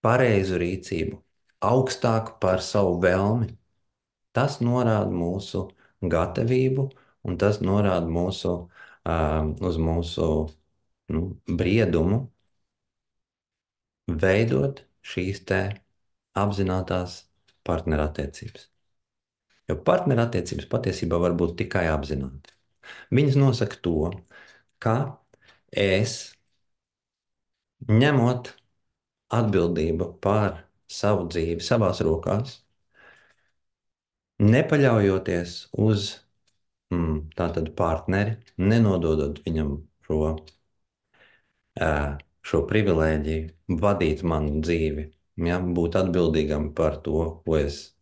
A: pareizu rīcību, augstāk par savu vēlmi. Tas norāda mūsu gatavību, un tas norāda uz mūsu briedumu veidot šīs te apzinātās partnerattiecības. Jo partnerattiecības patiesībā var būt tikai apzināti. Viņas nosaka to, ka es, ņemot atbildību par savu dzīvi savās rokās, nepaļaujoties uz tātad partneri, nenododot viņam šo privilēģiju vadīt manu dzīvi, ja, būt atbildīgam par to, ko es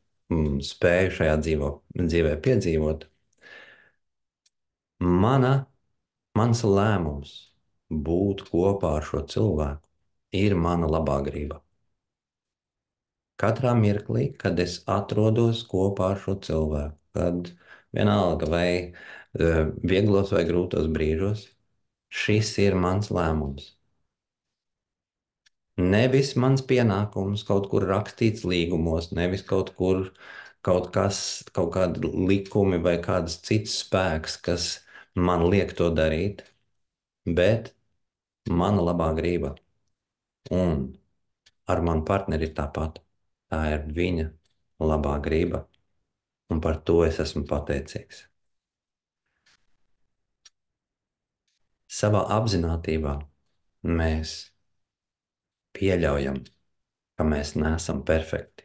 A: spēju šajā dzīvē piedzīvot. Mans lēmums būt kopā ar šo cilvēku ir mana labā grība. Katrā mirklī, kad es atrodos kopā ar šo cilvēku, kad vienalga vai vieglos vai grūtos brīžos, šis ir mans lēmums. Nevis mans pienākums kaut kur rakstīts līgumos, nevis kaut kādi likumi vai kāds cits spēks, kas man liek to darīt, bet mana labā grība. Un ar manu partneri ir tāpat. Tā ir viņa labā griba, un par to es esmu pateicīgs. Savā apzinātībā mēs pieļaujam, ka mēs neesam perfekti,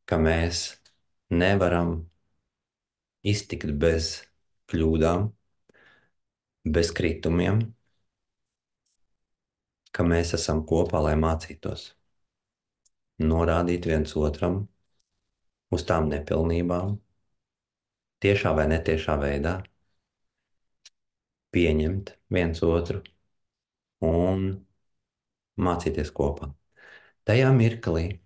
A: ka mēs nevaram iztikt bez kļūdām, bez kritumiem, ka mēs esam kopā, lai mācītos, norādīt viens otram uz tām nepilnībām, tiešā vai netiešā veidā, pieņemt viens otru un mācīties kopā. Tajā mirklī,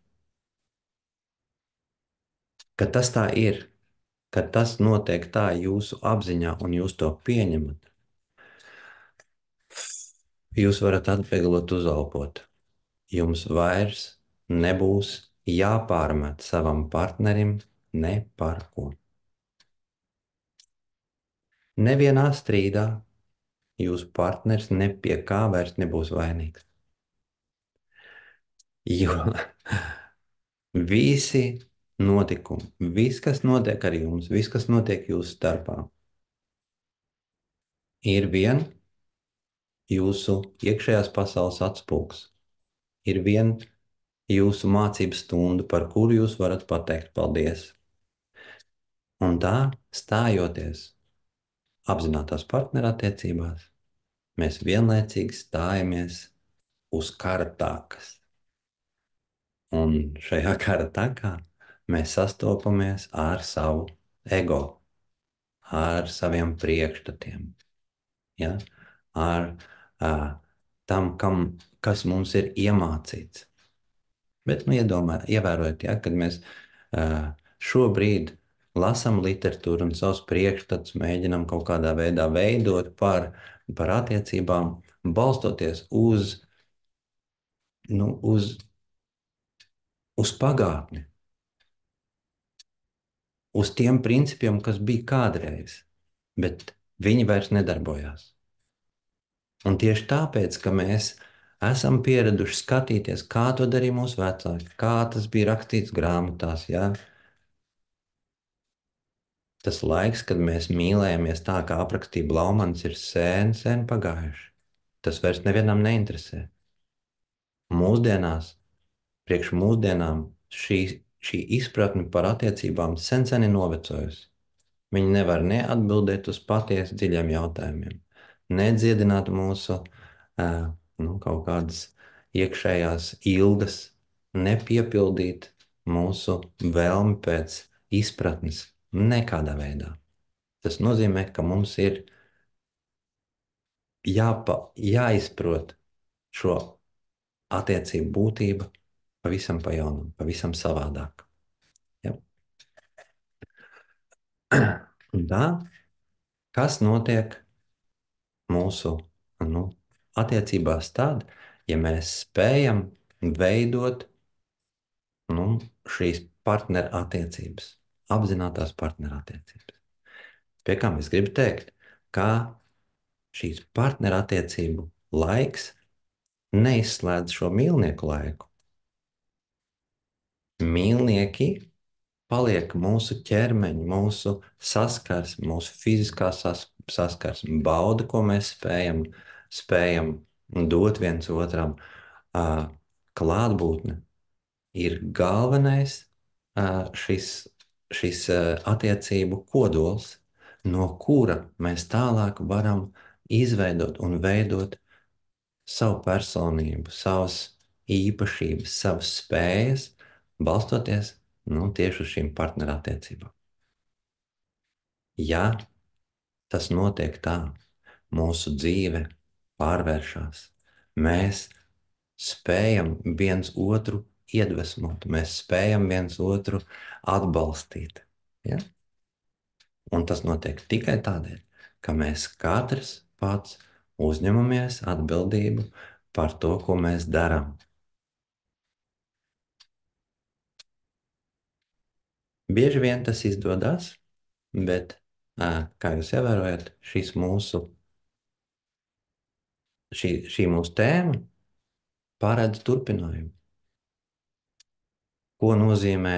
A: kad tas tā ir, kad tas notiek tā jūsu apziņā un jūs to pieņemat, jūs varat atvieglot uzelpot. Jums vairs nebūs jāpārmet savam partnerim ne par ko. Nevienā strīdā jūsu partneris ne pie kā vairs nebūs vainīgs. Jo visi notikumi, viss, kas notiek ar jums, viss, kas notiek jūsu starpā, ir vien jūsu iekšējās pasaules atspūgs. Ir vien jūsu mācību stunda, par kuru jūs varat pateikt paldies. Un tā, stājoties apzinātās partnerattiecībās, mēs vienlaicīgi stājamies uz kara takas. Un šajā kara takā mēs sastopamies ar savu ego, ar saviem priekšstatiem, ja? Ar tam, kas mums ir iemācīts. Bet, ievērojiet, ja, kad mēs šobrīd lasām literatūru un savus priekšstats mēģinām kaut kādā veidā veidot par attiecībām, balstoties uz pagātni, uz tiem principiem, kas bija kādreiz, bet viņi vairs nedarbojās. Un tieši tāpēc, ka mēs esam pieraduši skatīties, kā to darīja mūsu vecāki, kā tas bija rakstīts grāmatās, ja? Tas laiks, kad mēs mīlējāmies tā, kā aprakstīja Blaumans, ir sen, sen pagājuši. Tas vairs nevienam neinteresē. Mūsdienās, priekš mūsdienām, šī izpratne par attiecībām sen ir novecojusi. Viņi nevar neatbildēt uz patiesi dziļiem jautājumiem, nedziedināt mūsu kaut kādas iekšējās ilgas, nepiepildīt mūsu vēlmi pēc izpratnes nekādā veidā. Tas nozīmē, ka mums ir jāizprot šo attiecību būtību pavisam pa jaunam, pavisam savādāk. Ja? Un tā, kas notiek mūsu attiecībās tad, ja mēs spējam veidot šīs partnerattiecības, apzinātās partnerattiecības. Pie kā es gribu teikt, ka šīs partnerattiecību laiks neizslēdz šo mīlnieku laiku. Mīlnieki paliek mūsu ķermeņa, mūsu saskarsme, mūsu fiziskā saskarsme, bauda, ko mēs spējam dot viens otram. Klātbūtne ir galvenais šis attiecību kodols, no kura mēs tālāk varam izveidot un veidot savu personību, savas īpašības, savas spējas, balstoties tieši uz šīm partnerattiecībām. Ja tas notiek tā, mūsu dzīve pārvēršas, mēs spējam viens otru iedvesmot, mēs spējam viens otru atbalstīt. Ja? Un tas notiek tikai tādēļ, ka mēs katrs pats uzņemamies atbildību par to, ko mēs darām. Bieži vien tas izdodas, bet, kā jūs ievērojat, šī mūsu tēma paredz turpinājumu. Ko nozīmē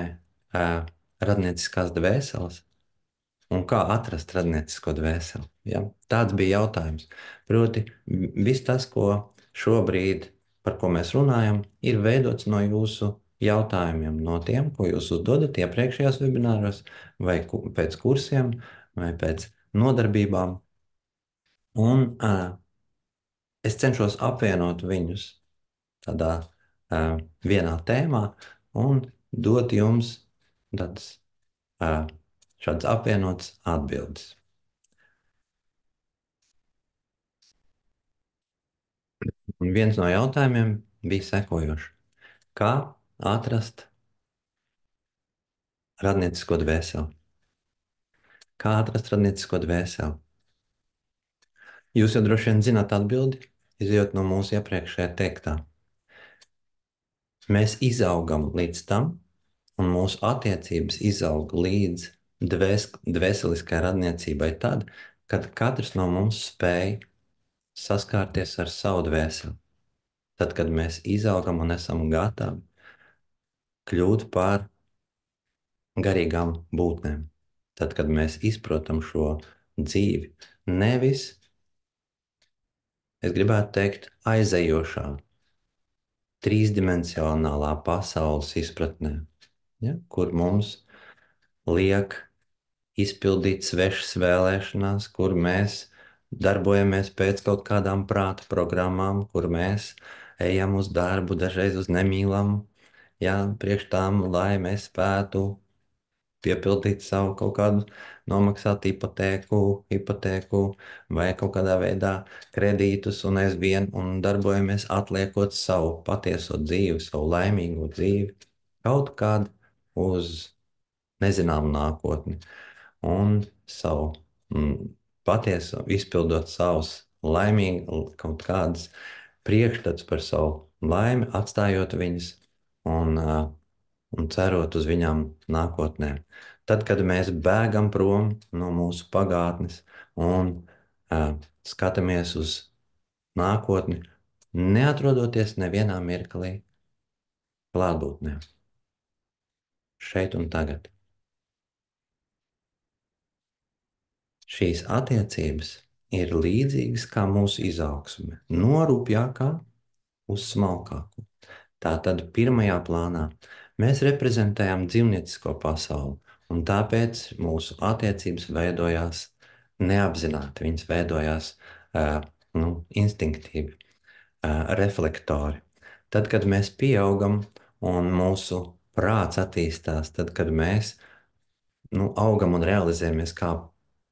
A: radnieciskās dvēseles un kā atrast radniecisko dvēseli. Ja? Tāds bija jautājums. Proti, viss tas, ko šobrīd, par ko mēs runājam, ir veidots no jūsu jautājumiem, no tiem, ko jūs uzdodat iepriekšējos webināros, vai pēc kursiem, vai pēc nodarbībām. Un es cenšos apvienot viņus tādā vienā tēmā un dot jums tādas šādas apvienotas atbildes. Un viens no jautājumiem bija sekojošs: kā atrast radniecisko dvēseli? Kā atrast radniecisko dvēseli? Jūs jau droši vien zināt atbildi, izjūt no mūsu iepriekšējā teiktā. Mēs izaugam līdz tam, un mūsu attiecības izaug līdz dvēseliskai radniecībai tad, kad katrs no mums spēj saskārties ar savu dvēseli. Tad, kad mēs izaugam un esam gatavi kļūt par garīgām būtnēm. Tad, kad mēs izprotam šo dzīvi, nevis, es gribētu teikt, aizejošā, trīsdimensionālā pasaules izpratnē, ja, kur mums liek izpildīt svešas vēlēšanās, kur mēs darbojamies pēc kaut kādām prāta programmām, kur mēs ejam uz darbu, dažreiz uz nemīlamu, ja, priekš tām, lai mēs spētu piepildīt savu kaut kādu nomaksāt hipotēku vai kaut kādā veidā kredītus un aizvien un darbojamies atliekot savu patieso dzīvi, savu laimīgo dzīvi kaut kādu uz nezināmu nākotni un savu patieso izpildot savus laimīgi kaut kādas priekšstats par savu laimi, atstājot viņas un cerot uz viņām nākotnē. Tad, kad mēs bēgam prom no mūsu pagātnes un skatāmies uz nākotni, neatrodoties nevienā mirklī klātbūtnē, šeit un tagad. Šīs attiecības ir līdzīgas kā mūsu izaugsme, no rupjākā uz smalkāku. Tātad pirmajā plānā mēs reprezentējam dzīvniecisko pasauli, un tāpēc mūsu attiecības veidojās neapzināti. Viņas veidojās instinktīvi, reflektori. Tad, kad mēs pieaugam un mūsu prāts attīstās, tad, kad mēs augam un realizējamies kā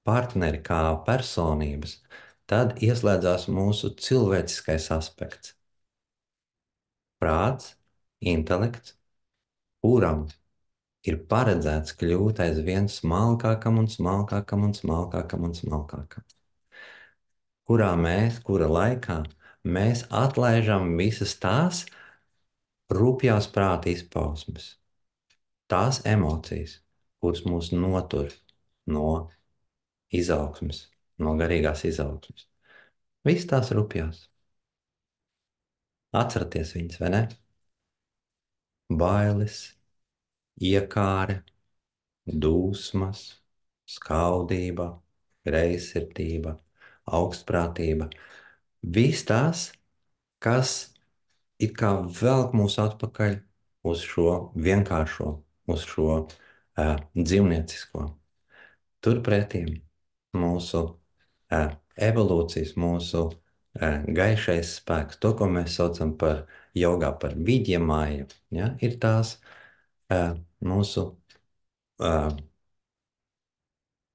A: partneri, kā personības, tad ieslēdzās mūsu cilvēciskais aspekts. Prāts, intelekts, kuram ir paredzēts kļūt aizvien smalkākam un smalkākam un smalkākam un smalkākam. Kura laikā mēs atlaižam visas tās rupjās prāta izpausmes, tās emocijas, kuras mūs notur no izaugsmes, no garīgās izaugsmes. Visas tās rupjās. Atcerieties viņas, vai ne? Bailes, iekāre, dūsmas, skaudība, greizsirdība, augstprātība. Viss tās, kas it kā velk mūs atpakaļ uz šo vienkāršo, uz šo dzīvniecisko. Turpretī mūsu evolūcijas, mūsu gaišais spēks, to, ko mēs saucam par jogā, par vidyamāju, ja, ir tās mūsu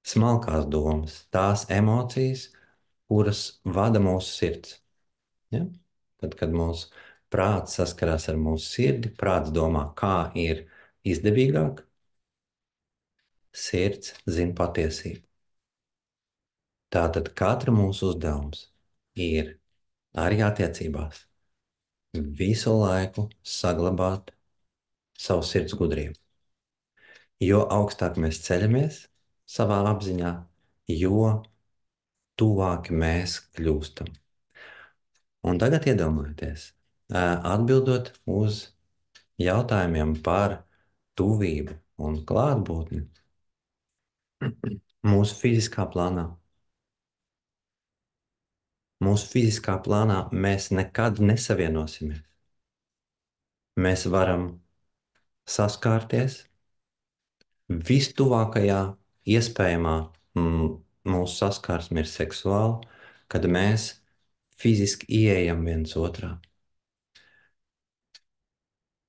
A: smalkās domas, tās emocijas, kuras vada mūsu sirds. Ja? Tad, kad mūsu prāts saskarās ar mūsu sirdi, prāts domā, kā ir izdevīgāk, sirds zina patiesību. Tātad katra mūsu uzdevums ir arī attiecībās visu laiku saglabāt savu sirds gudrību. Jo augstāk mēs ceļamies savā apziņā, jo tuvāki mēs kļūstam. Un tagad iedomājieties, atbildot uz jautājumiem par tuvību un klātbūtni mūsu fiziskā plānā. Mūsu fiziskā plānā mēs nekad nesavienosimies. Mēs varam saskārties vistuvākajā iespējamā mūsu saskarsme ir seksuāla, kad mēs fiziski ieejam viens otrā.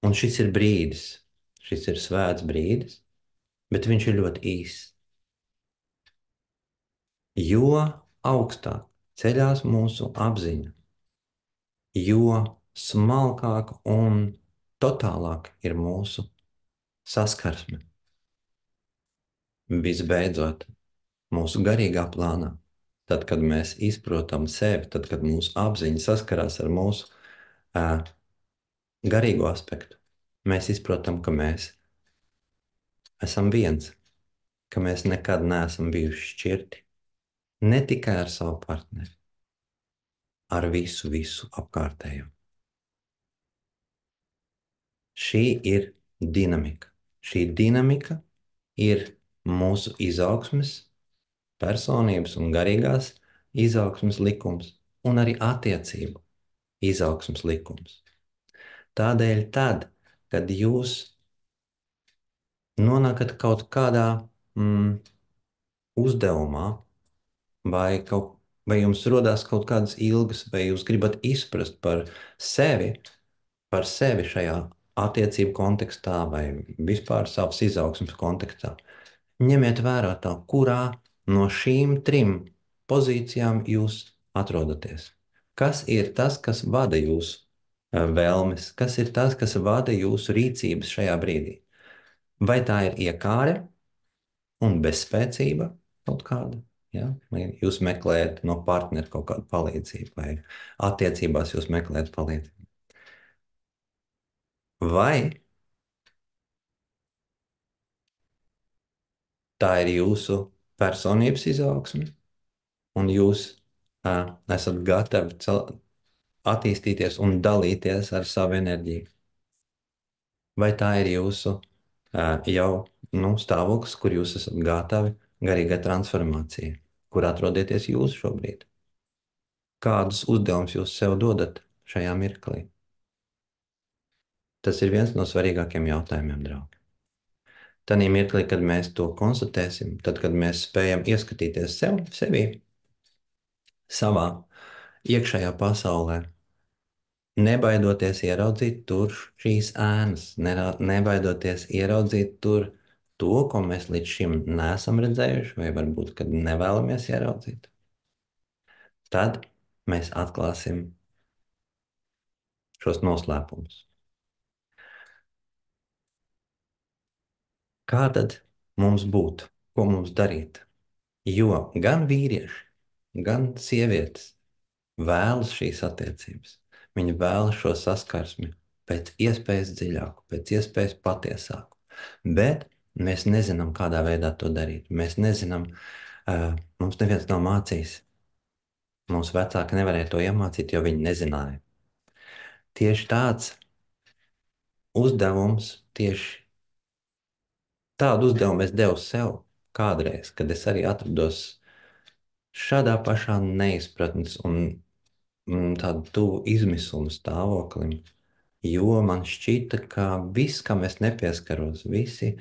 A: Un šis ir brīdis, šis ir svēts brīdis, bet viņš ir ļoti īss. Jo augstāk ceļās mūsu apziņa, jo smalkāk un totālāk ir mūsu saskarsme. Visbeidzot, mūsu garīgā plānā, tad, kad mēs izprotam sevi, tad, kad mūsu apziņa saskarās ar mūsu garīgo aspektu, mēs izprotam, ka mēs esam viens, ka mēs nekad neesam bijuši šķirti, ne tikai ar savu partneri, ar visu apkārtējo. Šī ir dinamika. Šī dinamika ir mūsu izaugsmes, personības un garīgās izaugsmes likums, un arī attiecību izaugsmes likums. Tādēļ tad, kad jūs nonākat kaut kādā uzdevumā, vai jums rodās kaut kādas ilgas, vai jūs gribat izprast par sevi šajā attiecību kontekstā vai vispār savas izaugsmes kontekstā, ņemiet vērā tā, kurā no šīm 3 pozīcijām jūs atrodaties. Kas ir tas, kas vada jūsu vēlmes? Kas ir tas, kas vada jūsu rīcības šajā brīdī? Vai tā ir iekāre un bezspēcība kaut kāda? Ja? Vai jūs meklējat no partnera kaut kādu palīdzību, vai attiecībās jūs meklējat palīdzību? Vai tā ir jūsu personības izaugsme, un jūs esat gatavi attīstīties un dalīties ar savu enerģiju? Vai tā ir jūsu jau stāvoklis, kur jūs esat gatavi garīgai transformācijai, kur atrodaties jūs šobrīd? Kādus uzdevumus jūs sev dodat šajā mirklī? Tas ir viens no svarīgākiem jautājumiem, draugi. Tanī mirklī, kad mēs to konstatēsim, tad, kad mēs spējam ieskatīties sevī, savā iekšējā pasaulē, nebaidoties ieraudzīt tur šīs ēnas, nebaidoties ieraudzīt tur to, ko mēs līdz šim neesam redzējuši, vai varbūt, kad nevēlamies ieraudzīt, tad mēs atklāsim šos noslēpumus. Kā tad mums būt? Ko mums darīt? Jo gan vīrieši, gan sievietes vēlas šīs attiecības. Viņi vēlas šo saskarsmi pēc iespējas dziļāku, pēc iespējas patiesāku. Bet mēs nezinām, kādā veidā to darīt. Mēs nezinām, mums neviens nav mācījis. Mūsu vecāki nevarēja to iemācīt, jo viņi nezināja. Tieši tāds uzdevums, tieši tādu uzdevumu es devu sev kādreiz, kad es arī atrados šādā pašā neizpratnes un tādu tuvu izmisuma stāvoklim, jo man šķita, ka viss, kam es nepieskaros, visi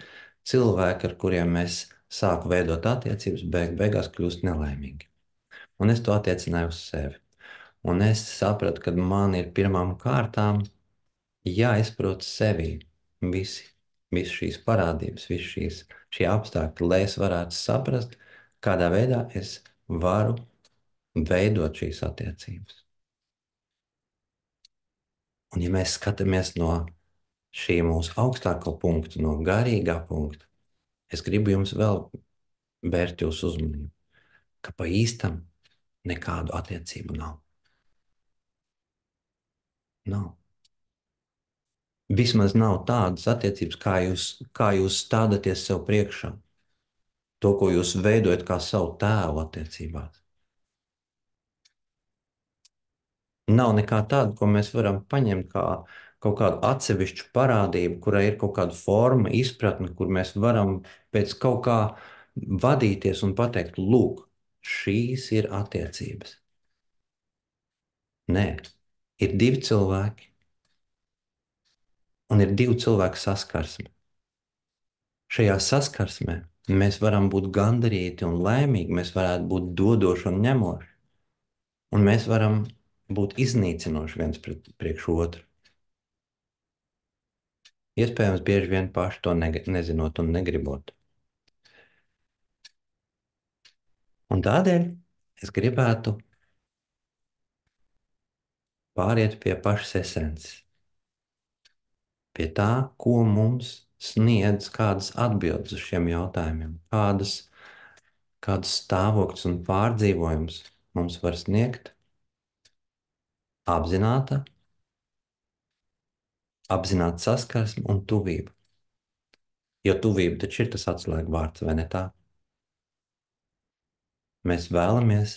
A: cilvēki, ar kuriem mēs sāku veidot attiecības, beigās kļūst nelaimīgi. Un es to attiecināju uz sevi. Un es sapratu, ka man ir pirmām kārtām jāizprot sevī visi šīs parādības, šie apstākļi, lai es varētu saprast, kādā veidā es varu veidot šīs attiecības. Un ja mēs skatāmies no šī mūsu augstākā punkta, no garīgā punkta, es gribu jums vēl vērst jūsu uzmanību, ka pa īstam nekādu attiecību nav. Nav. Vismaz nav tādas attiecības, kā jūs stādaties sev priekšā. To, ko jūs veidojat kā savu tēvu attiecībās. Nav nekā tāda, ko mēs varam paņemt kā kaut kādu atsevišķu parādību, kurai ir kaut kāda forma, izpratne, kur mēs varam pēc kaut kā vadīties un pateikt, lūk, šīs ir attiecības. Nē, ir divi cilvēki, un ir divu cilvēku saskarsme. Šajā saskarsmē mēs varam būt gandarīti un laimīgi, mēs varētu būt dodoši un ņemoši, un mēs varam būt iznīcinoši viens priekš otru. Iespējams, bieži vien paši to nezinot un negribot. Un tādēļ es gribētu pāriet pie pašas esences, pie tā, ko mums sniedz, kādas atbildes uz šiem jautājumiem, kādas stāvokļus un pārdzīvojumus mums var sniegt apzināta saskarsme un tuvība. Jo tuvība taču ir tas atslēgvārds, vai ne tā? Mēs vēlamies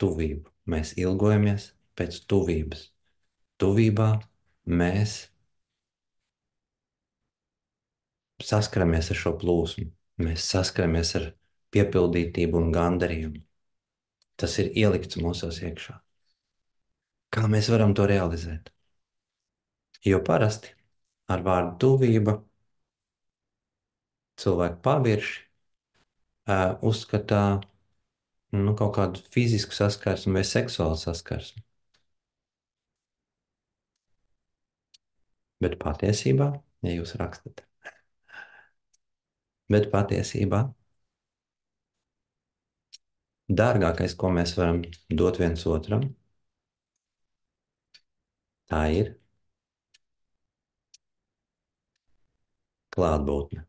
A: tuvību, mēs ilgojamies pēc tuvības. Tuvībā mēs saskaramies ar šo plūsmu, mēs saskaramies ar piepildītību un gandarījumu. Tas ir ielikts mūsos iekšā. Kā mēs varam to realizēt? Jo parasti ar vārdu tuvība cilvēku pavirši uzskatā kaut kādu fizisku saskarsmi vai seksuālu saskarsmi. Bet patiesībā, ja jūs rakstat, bet patiesībā dārgākais, ko mēs varam dot viens otram, tā ir klātbūtne.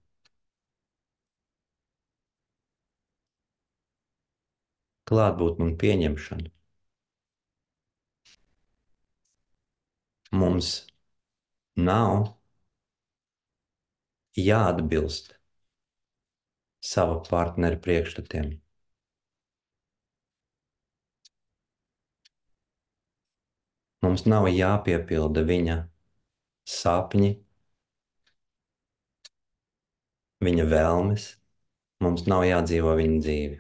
A: Klātbūtne un pieņemšana. Mums nav jāatbilst sava partnera priekšstatiem. Mums nav jāpiepilda viņa sapņi, viņa vēlmes. Mums nav jādzīvo viņa dzīvi.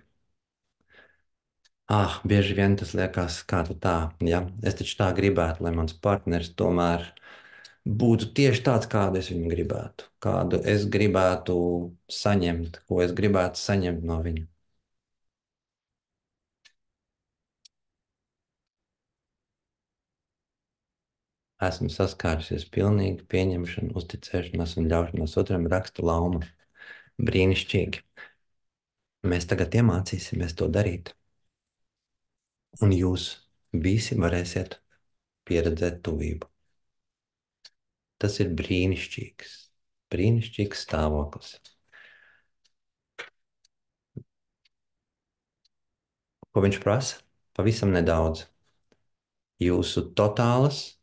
A: Bieži vien tas liekas, kā tā, ja? Es taču tā gribētu, lai mans partneris tomēr būtu tieši tāds, kādu es viņu gribētu, kādu es gribētu saņemt, ko es gribētu saņemt no viņa. Esmu saskārusies pilnīgi pieņemšanu, uzticēšanos un ļaušanos otram rakstu lauma. Brīnišķīgi. Mēs tagad iemācīsimies to darīt. Un jūs visi varēsiet pieredzēt tuvību. Tas ir brīnišķīgs stāvoklis. Ko viņš prasa? Pavisam nedaudz. Jūsu totālas,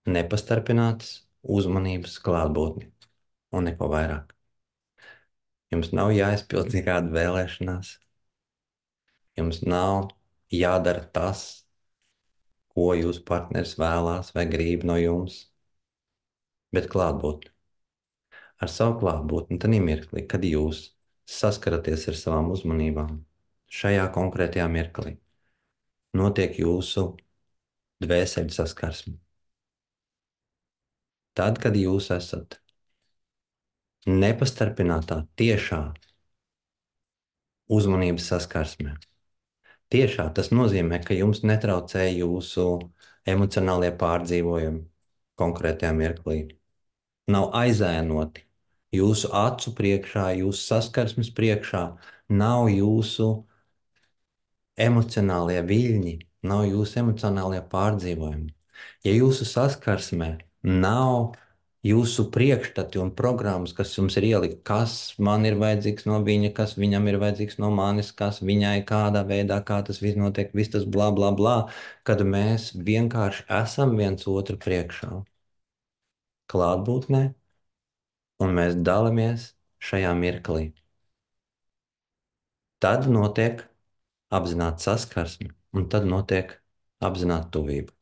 A: nepastarpinātas uzmanības klātbūtni un neko vairāk. Jums nav jāizpild nekāda vēlēšanās. Jums nav jādara tas, ko jūsu partneris vēlās vai grib no jums, bet klātbūtni. Ar savu klātbūtni tad mirklī, kad jūs saskaraties ar savām uzmanībām, šajā konkrētajā mirklī notiek jūsu dvēseļu saskarsme. Tad, kad jūs esat nepastarpinātā, tiešā uzmanības saskarsmē, tiešā tas nozīmē, ka jums netraucē jūsu emocionālie pārdzīvojumi konkrētajā mirklī. Nav aizēnoti jūsu acu priekšā, jūsu saskarsmes priekšā, nav jūsu emocionālie viļņi, nav jūsu emocionālie pārdzīvojumi. Ja jūsu saskarsmē nav jūsu priekšstati un programmas, kas jums ir ielikt, kas man ir vajadzīgs no viņa, kas viņam ir vajadzīgs no manis, kas viņai kādā veidā, kā tas viss notiek, viss tas blā, blā, blā, kad mēs vienkārši esam viens otru priekšā, klātbūtnē, un mēs dalamies šajā mirklī. Tad notiek apzināta saskarsme, un tad notiek apzināta tuvība.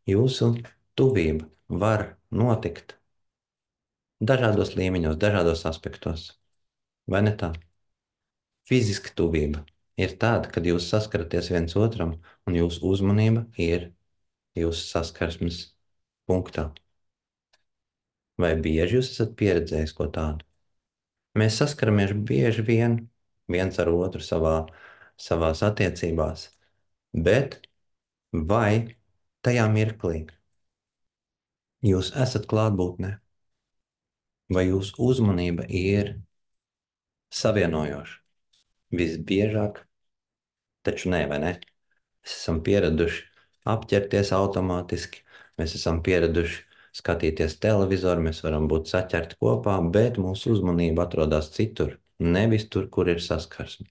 A: Jūsu tuvība var notikt dažādos līmeņos, dažādos aspektos. Vai ne tā? Fiziska tuvība ir tāda, kad jūs saskaraties viens otram un jūsu uzmanība ir jūsu saskarsmes punktā. Vai bieži jūs esat pieredzējis ko tādu? Mēs saskaramies bieži vien viens ar otru savās attiecībās, bet vai tajā mirklī jūs esat klātbūtnē, vai jūsu uzmanība ir savienojoša? Visbiežāk, taču nē, vai ne? Mēs esam pieraduši apķerties automātiski, mēs esam pieraduši skatīties televizoru, mēs varam būt saķerti kopā, bet mūsu uzmanība atrodas citur, nevis tur, kur ir saskarsme.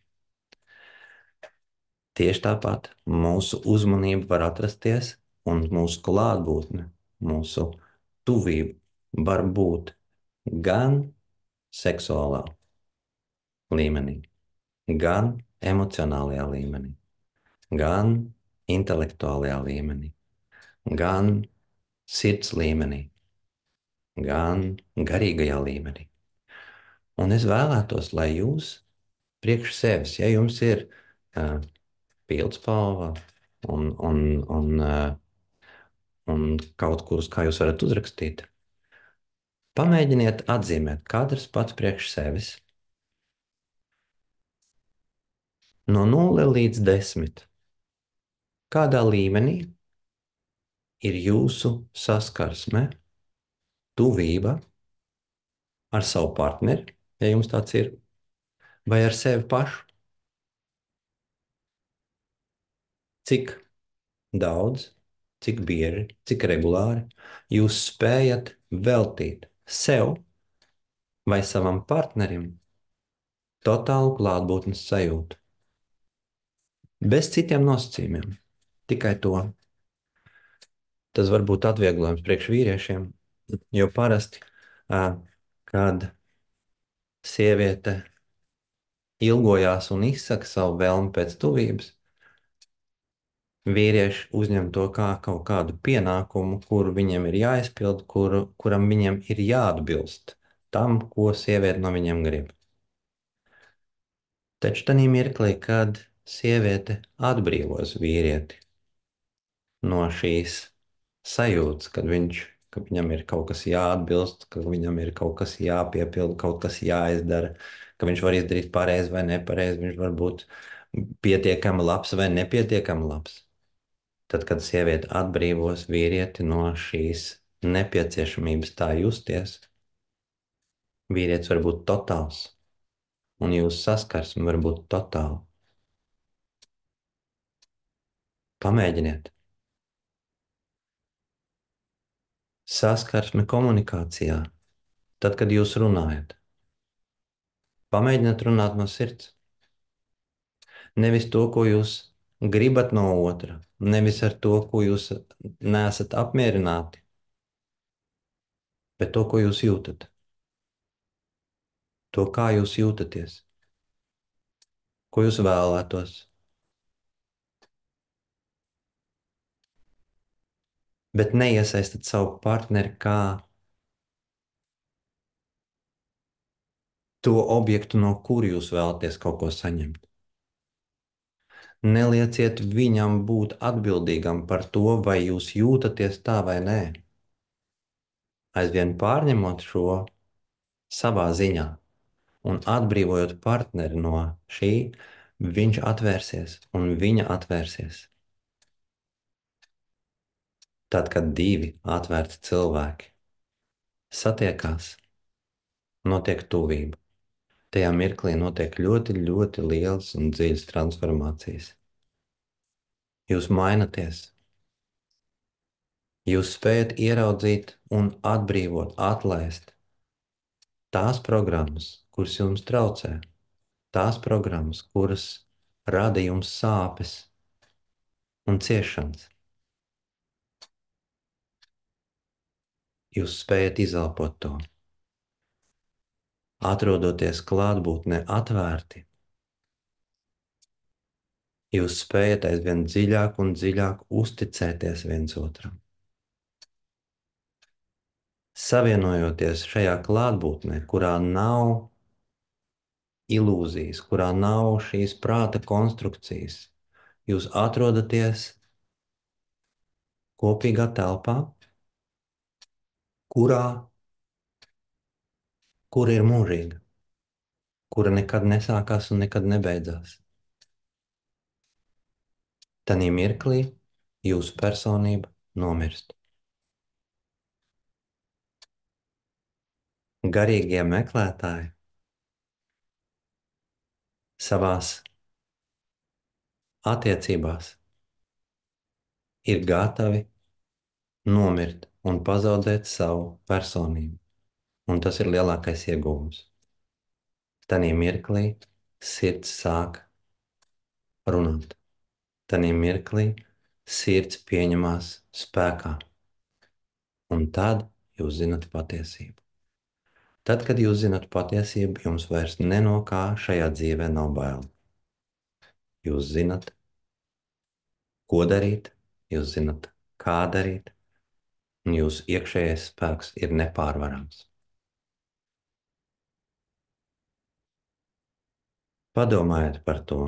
A: Tieši tāpat mūsu uzmanība var atrasties un mūsu klātbūtne, mūsu tuvība var būt gan seksuālā līmenī, gan emocionālajā līmenī, gan intelektuālajā līmenī, gan sirds līmenī, gan garīgajā līmenī. Un es vēlētos, lai jūs priekš sevis, ja jums ir pildspalva un kaut kurus, kā jūs varat uzrakstīt, pamēģiniet atzīmēt katrs pats priekš sevis no 0 līdz 10. Kādā līmenī ir jūsu saskarsme, tuvība ar savu partneri, ja jums tāds ir, vai ar sevi pašu? Cik daudz, cik bieži, cik regulāri jūs spējat veltīt sev vai savam partnerim totālu klātbūtnes sajūtu? Bez citiem nosacījumiem, tikai to. Tas var būt atvieglojums priekš vīriešiem, jo parasti, kad sieviete ilgojās un izsaka savu vēlmi pēc tuvības, vīrieši uzņem to kā kaut kādu pienākumu, kuru viņiem ir jāizpild, kuram viņiem ir jāatbilst tam, ko sieviete no viņiem grib. Taču tajā mirklī, kad sieviete atbrīvos vīrieti no šīs sajūtas, ka viņam ir kaut kas jāatbilst, ka viņam ir kaut kas jāpiepilda, kaut kas jāizdara, ka viņš var izdarīt pareizi vai nepareizi, viņš var būt pietiekami labs vai nepietiekami labs. Tad, kad sieviete atbrīvos vīrieti no šīs nepieciešamības tā justies, vīrietis var būt totāls, un jūsu saskarsme var būt totāla. Pamēģiniet. Saskarsme komunikācijā, tad, kad jūs runājat, pamēģiniet runāt no sirds. Nevis to, ko jūs gribat no otra, nevis ar to, ko jūs neesat apmierināti, bet to, ko jūs jūtat. To, kā jūs jūtaties, ko jūs vēlētos. Bet neiesaistat savu partneri kā to objektu, no kura jūs vēlaties kaut ko saņemt. Nelieciet viņam būt atbildīgam par to, vai jūs jūtaties tā vai nē. Aizvien pārņemot šo savā ziņā un atbrīvojot partneri no šī, viņš atvērsies un viņa atvērsies. Tad, kad divi atvērti cilvēki satiekās, notiek tuvība. Tajā mirklī notiek ļoti, ļoti liels un dziļas transformācijas. Jūs mainaties. Jūs spējat ieraudzīt un atbrīvot, atlaist tās programmas, kuras jums traucē, tās programmas, kuras rada jums sāpes un ciešanas. Jūs spējat izelpot to. Atrodoties klātbūtnē atvērti, jūs spējat aizvien dziļāk un dziļāk uzticēties viens otram. Savienojoties šajā klātbūtnē, kurā nav ilūzijas, kurā nav šīs prāta konstrukcijas, jūs atrodaties kopīgā telpā, kurā, kura ir mūžīga, kura nekad nesākās un nekad nebeidzās. Tanī mirklī jūsu personība nomirst. Garīgie meklētāji savās attiecībās ir gatavi nomirt un pazaudēt savu personību. Un tas ir lielākais iegūms. Tanī mirklī sirds sāk runāt. Tanī mirklī sirds pieņemās spēkā. Un tad jūs zinat patiesību. Tad, kad jūs zinat patiesību, jums vairs ne no kā šajā dzīvē nav bail. Jūs zinat, ko darīt, jūs zinat, kā darīt, un jūsu iekšējais spēks ir nepārvarams. Padomājiet par to.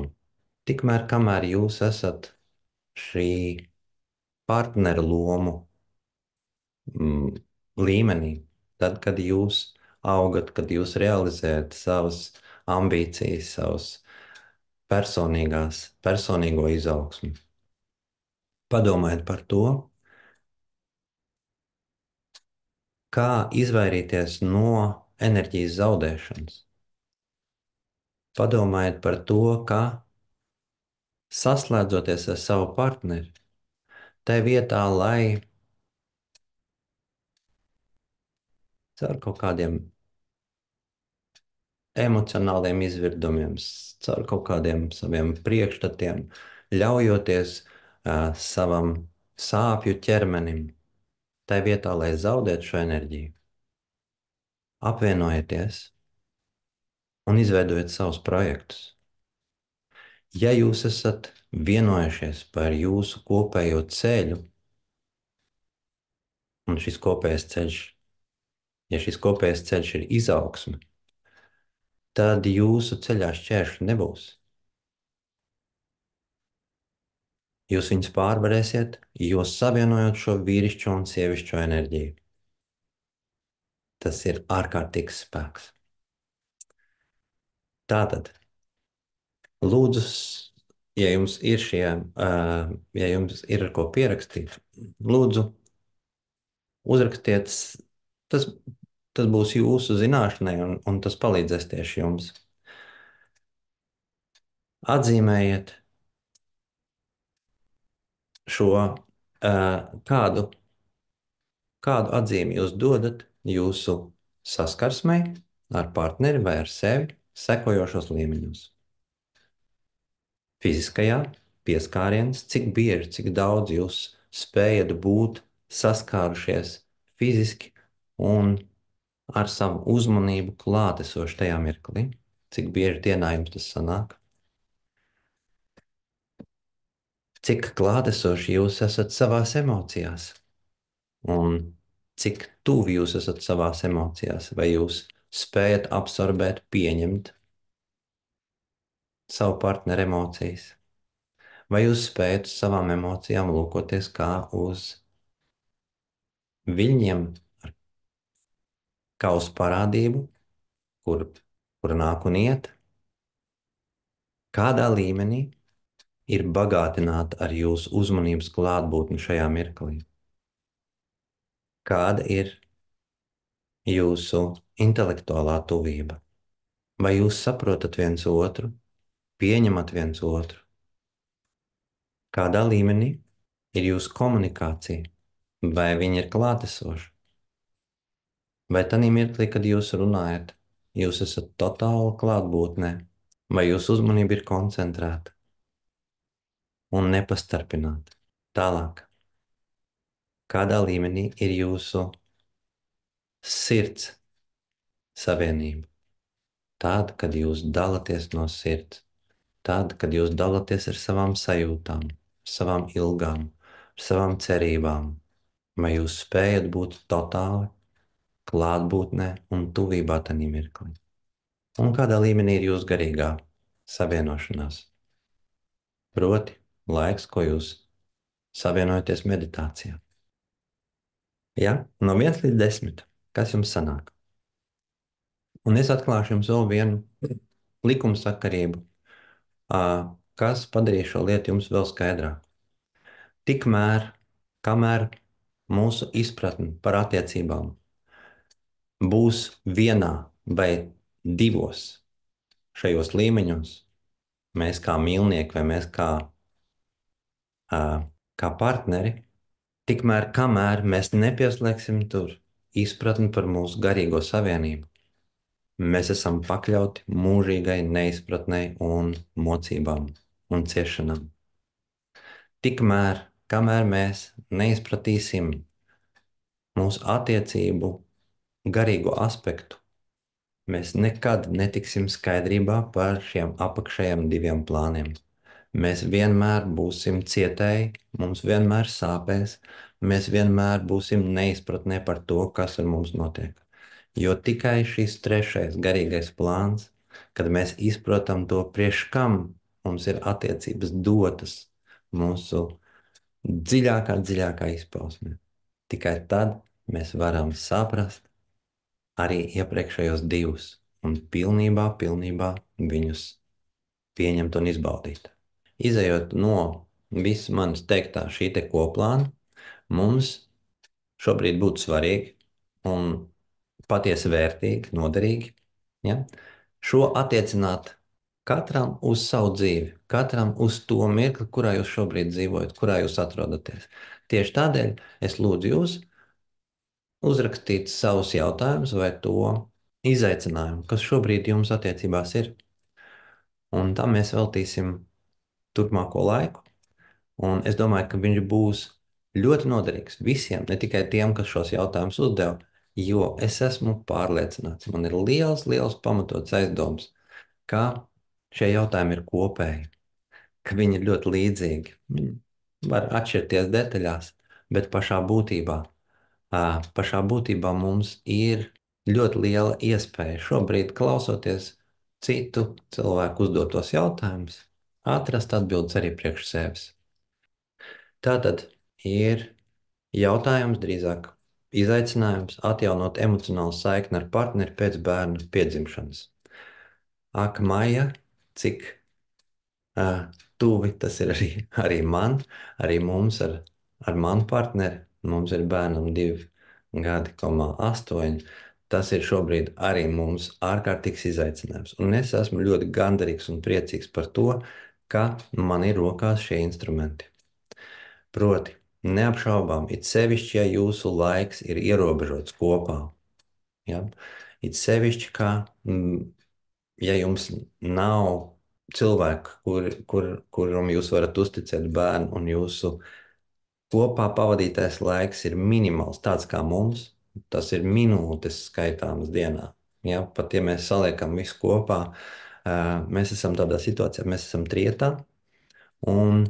A: Tikmēr, kamēr jūs esat šī partneru lomu līmenī, tad, kad jūs augat, kad jūs realizējat savas ambīcijas, savas personīgo izaugsmu. Padomājiet par to, kā izvairīties no enerģijas zaudēšanas. Padomājiet par to, kā saslēdzoties ar savu partneri, tai vietā, lai caur kaut kādiem emocionāliem izvirdumiem, caur kaut kādiem saviem priekšstatiem, ļaujoties savam sāpju ķermenim, tai vietā, lai zaudētu šo enerģiju, apvienojieties un izveidojiet savus projektus. Ja jūs esat vienojušies par jūsu kopējo ceļu, un šis kopējais ceļš, ja šis kopējais ceļš ir izaugsme, tad jūsu ceļā šķēršļu nebūs. Jūs viņus pārvarēsiet, jo savienojot šo vīrišķo un sievišķo enerģiju. Tas ir ārkārtīgs spēks. Tātad, lūdzu, ja jums ir ja jums ir ar ko pierakstīt, lūdzu, uzrakstiet, tas būs jūsu zināšanai, un tas palīdzēs tieši jums. Atzīmējiet šo, kādu atzīmi jūs dodat jūsu saskarsmei ar partneri vai ar sevi sekojošos līmeņos. Fiziskajā pieskāriens, cik bieži, cik daudz jūs spējat būt saskārušies fiziski un ar savu uzmanību klātesoši tajā mirklī, cik bieži dienā jums tas sanāk, cik klātesoši jūs esat savās emocijās un cik tuvi jūs esat savās emocijās, vai jūs spējat absorbēt, pieņemt savu partneru emocijas, vai jūs spējat uz savām emocijām lūkoties kā uz viņiem, kā uz parādību, kura nāk un iet, kādā līmenī ir bagātināta ar jūsu uzmanības klātbūtni šajā mirklī. Kāda ir jūsu intelektuālā tuvība? Vai jūs saprotat viens otru, pieņemat viens otru? Kādā līmenī ir jūsu komunikācija? Vai viņi ir klātesoši? Vai tanī mirklī, kad jūs runājat, jūs esat totāli klātbūtnē? Vai jūsu uzmanība ir koncentrēta un nepastarpināta? Tālāk. Kādā līmenī ir jūsu sirds savienība? Tad, kad jūs dalāties no sirds, tad, kad jūs dalāties ar savām sajūtām, savām ilgām, savām cerībām, vai jūs spējat būt totāli klātbūtnē un tuvībā tajā mirklī. Un kādā līmenī ir jūsu garīgā savienošanās? Proti, laiks, ko jūs savienojaties meditācijā. Ja? No 1 līdz 10. Kas jums sanāk? Un es atklāšu jums vēl vienu likumsakarību, kas padarīs šo lietu jums vēl skaidrāku. Tikmēr, kamēr mūsu izpratne par attiecībām būs vienā vai divos šajos līmeņos, mēs kā mīlnieki vai mēs kā partneri, tikmēr, kamēr mēs nepieslēgsim tur izpratni par mūsu garīgo savienību, mēs esam pakļauti mūžīgai neizpratnei un mocībām un ciešanām. Tikmēr, kamēr mēs neizpratīsim mūsu attiecību garīgo aspektu, mēs nekad netiksim skaidrībā par šiem apakšējiem diviem plāniem. Mēs vienmēr būsim cietēji, mums vienmēr sāpēs, mēs vienmēr būsim neizpratnē par to, kas ar mums notiek. Jo tikai šis trešais garīgais plāns, kad mēs izprotam to, priekš kam mums ir attiecības dotas mūsu dziļākā izpausmē, tikai tad mēs varam saprast arī iepriekšējos divus un pilnībā viņus pieņemt un izbaudīt. Izejot no visas manas teiktā šī te koplāna, mums šobrīd būtu svarīgi un patiesi vērtīgi, noderīgi, ja? Šo attiecināt katram uz savu dzīvi, katram uz to mirkli, kurā jūs šobrīd dzīvojat, kurā jūs atrodaties. Tieši tādēļ es lūdzu jūs uzrakstīt savus jautājumus vai to izaicinājumu, kas šobrīd jums attiecībās ir. Un tam mēs veltīsim turpmāko laiku. Un es domāju, ka viņš būs ļoti noderīgs visiem, ne tikai tiem, kas šos jautājumus uzdeva, jo es esmu pārliecināts, man ir liels pamatots aizdoms, ka šie jautājumi ir kopēji, ka viņi ir ļoti līdzīgi. Viņi var atšķirties detaļās, bet pašā būtībā mums ir ļoti liela iespēja šobrīd, klausoties citu cilvēku uzdotos jautājumus, atrast atbildes arī priekš sevis. Tātad ir jautājums, drīzāk izaicinājums atjaunot emocionālu saikni ar partneri pēc bērna piedzimšanas. Ak, Maija, cik tuvi tas ir arī man, arī mums ar manu partneri. Mums ir bērnam 2,8 gadi. Tas ir šobrīd arī mums ārkārtīgs izaicinājums. Un es esmu ļoti gandarīgs un priecīgs par to, ka man ir rokās šie instrumenti. Proti, neapšaubām, it sevišķi, ja jūsu laiks ir ierobežots kopā. Ja? It sevišķi, ja jums nav cilvēku, kuram jūs varat uzticēt bērnu, un jūsu kopā pavadītais laiks ir minimāls, tāds kā mums, tas ir minūtes skaitāmas dienā. Ja? Pat ja mēs saliekam visu kopā, mēs esam tādā situācijā, mēs esam trietā, un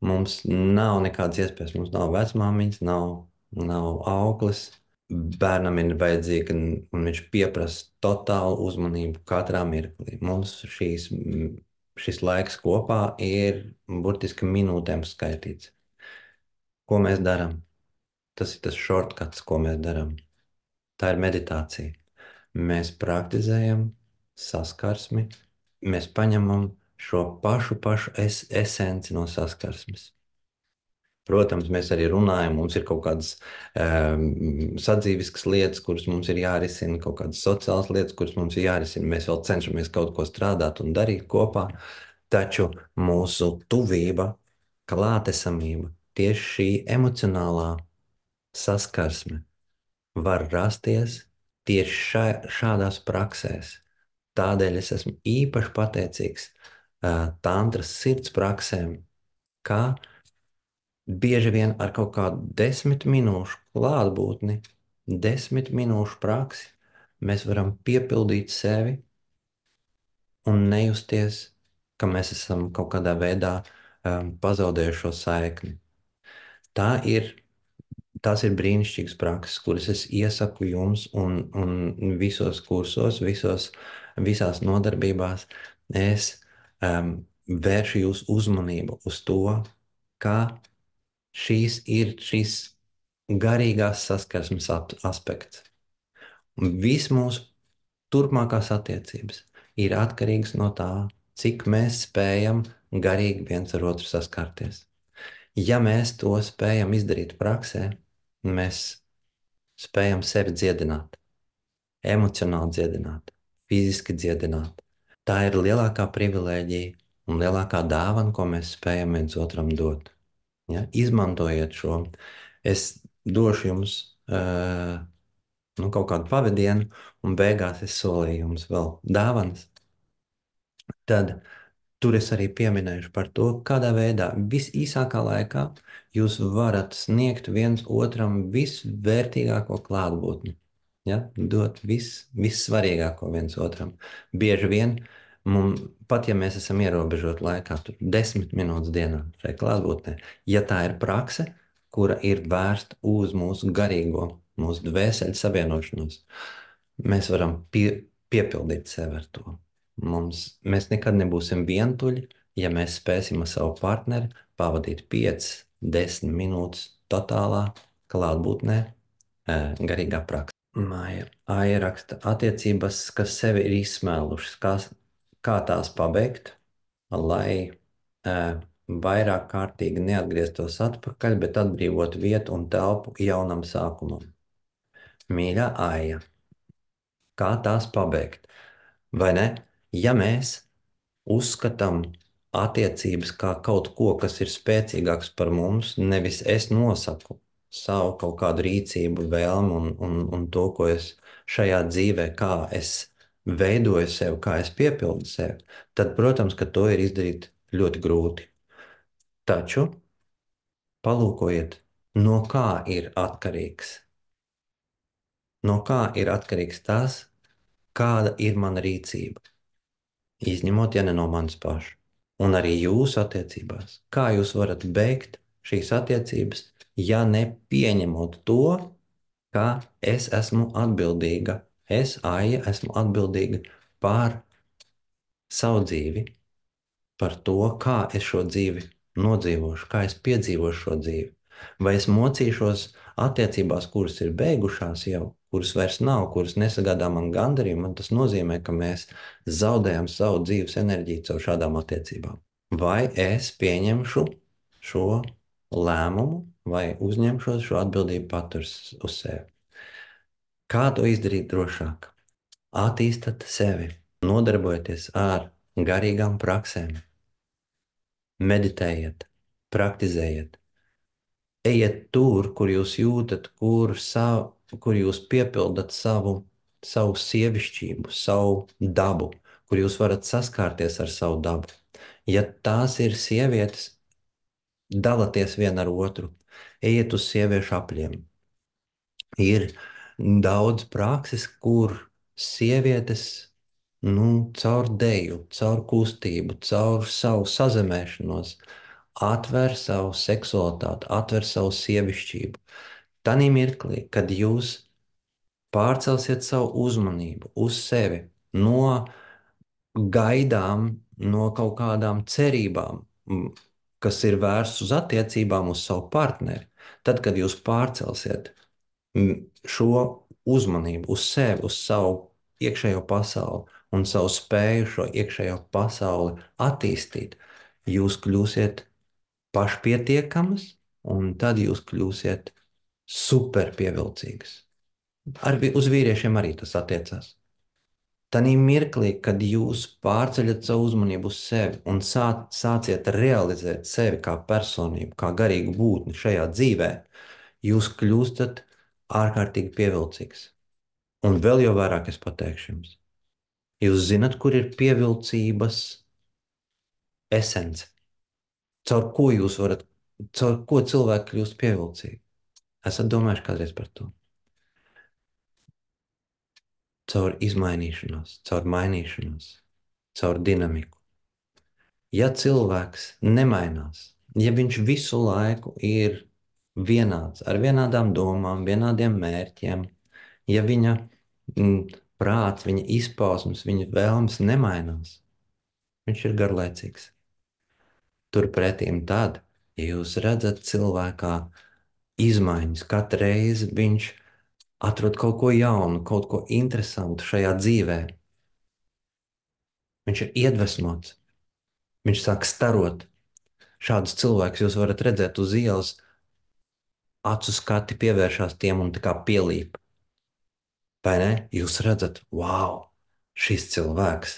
A: mums nav nekādas iespējas, mums nav vecmāmiņas, nav auklis. Bērnam ir vajadzīga, un viņš pieprasa totālu uzmanību katrā mirklī. Mums šis laiks kopā ir burtiski minūtēm skaitīts. Ko mēs darām? Tas ir tas shortcuts, ko mēs darām. Tā ir meditācija. Mēs praktizējam saskarsmi, mēs paņemam šo pašu esenci no saskarsmes. Protams, mēs arī runājam, mums ir kaut kādas sadzīviskas lietas, kuras mums ir jārisina, kaut kādas sociālas lietas, kuras mums ir jārisina. Mēs vēl cenšamies kaut ko strādāt un darīt kopā, taču mūsu tuvība, klātesamība, tieši šī emocionālā saskarsme var rasties tieši šādās praksēs. Tādēļ es esmu īpaši pateicīgs tantras sirds praksēm, kā bieži vien ar kaut kādu 10 minūšu klātbūtni, 10 minūšu praksi, mēs varam piepildīt sevi un nejusties, ka mēs esam kaut kādā veidā pazaudējuši šo saikni. Tā ir tās ir brīnišķīgas prakses, kuras es iesaku jums un visos kursos, visās nodarbībās. Es vēršu jūsu uzmanību uz to, kā šīs garīgās saskarsmes aspekts. Un viss mūsu turpmākās attiecības ir atkarīgas no tā, cik mēs spējam garīgi viens ar otru saskarties. Ja mēs to spējam izdarīt praksē, mēs spējam sevi dziedināt, emocionāli dziedināt, fiziski dziedināt. Tā ir lielākā privilēģija un lielākā dāvana, ko mēs spējam viens otram dot. Ja? Izmantojiet šo. Es došu jums kaut kādu pavadienu, un beigās es solīju jums vēl dāvanas. Tad tur es arī pieminēšu par to, kādā veidā visīsākā laikā jūs varat sniegt viens otram visvērtīgāko klātbūtni. Ja? Dot vissvarīgāko viens otram. Bieži vien, pat ja mēs esam ierobežoti laikā, tur 10 minūtes dienā šai klātbūtnē, ja tā ir prakse, kura ir vērsta uz mūsu garīgo, mūsu dvēseli savienošanos, mēs varam piepildīt sevi ar to. Mēs nekad nebūsim vientuļi, ja mēs spēsim ar savu partneri pavadīt 5, 10 minūtes totālā klātbūtnē, garīgā praksē. Māja raksta, attiecības, kas sevi ir izsmēlušas, kā tās pabeigt, lai vairāk kārtīgi neatgrieztos atpakaļ, bet atbrīvot vietu un telpu jaunam sākumam. Mīļā Aija, kā tās pabeigt? Vai ne? Ja mēs uzskatām attiecības kā kaut ko, kas ir spēcīgāks par mums, nevis es nosaku savu kaut kādu rīcību, vēlmu un to, ko es šajā dzīvē, kā es veidoju sevi, kā es piepildu sevi, tad, protams, ka to ir izdarīt ļoti grūti. Taču palūkojiet, no kā ir atkarīgs. No kā ir atkarīgs tas, kāda ir mana rīcība. Izņemot, ja ne no manis paša. Un arī jūsu attiecībās. Kā jūs varat beigt šīs attiecības, ja nepieņemot to, ka es esmu atbildīga, es, Aija, esmu atbildīga par savu dzīvi, par to, kā es šo dzīvi nodzīvošu, kā es piedzīvošu šo dzīvi. Vai es mocīšos attiecībās, kuras ir beigušās jau, kuras vairs nav, kuras nesagādā man gandarījumu, un tas nozīmē, ka mēs zaudējam savu dzīves enerģiju caur šādām attiecībām. Vai es pieņemšu šo lēmumu, vai uzņemšos šo atbildību pats uz sevi? Kā to izdarīt drošāk? Attīstat sevi, nodarbojieties ar garīgām praksēm, meditējiet, praktizējiet. Ejiet tur, kur jūs jūtat, kur jūs piepildat savu sievišķību, savu dabu, kur jūs varat saskārties ar savu dabu. Ja tās ir sievietes, dalieties viena ar otru, ejiet uz sieviešu apļiem. Ir daudz prakses, kur sievietes caur deju, caur kustību, caur savu sazemēšanos atver savu seksualitāti, atver savu sievišķību. Tanī mirklī, kad jūs pārcelsiet savu uzmanību uz sevi no gaidām, no kaut kādām cerībām, kas ir vērstas uz attiecībām, uz savu partneri, tad, kad jūs pārcelsiet šo uzmanību uz sevi, uz savu iekšējo pasauli un savu spēju šo iekšējo pasauli attīstīt, jūs kļūsiet pašpietiekamas, un tad jūs kļūsiet superpievilcīgas. Uz vīriešiem arī tas attiecās. Tanī mirklī, kad jūs pārceļat savu uzmanību uz sevi un sāciet realizēt sevi kā personību, kā garīgu būtni šajā dzīvē, jūs kļūstat ārkārtīgi pievilcīgs. Un vēl jau vairāk es pateikšu jums. Jūs zinat, kur ir pievilcības esence? Caur ko cilvēki kļūst pievilcīgi? Esat domājuši kādreiz par to? Caur izmainīšanos, caur mainīšanos, caur dinamiku. Ja cilvēks nemainās, ja viņš visu laiku ir vienāds, ar vienādām domām, vienādiem mērķiem, ja viņa prāts, viņa izpausmes, viņa vēlmes nemainās, viņš ir garlaicīgs. Turpretīm tad, ja jūs redzat cilvēkā izmaiņas, katru reizi viņš atrod kaut ko jaunu, kaut ko interesantu šajā dzīvē, viņš ir iedvesmots, viņš sāk starot. Šādus cilvēkus jūs varat redzēt uz ielas, acu skati pievēršās tiem un tā kā pielīp. Vai ne? Jūs redzat, wow, šis cilvēks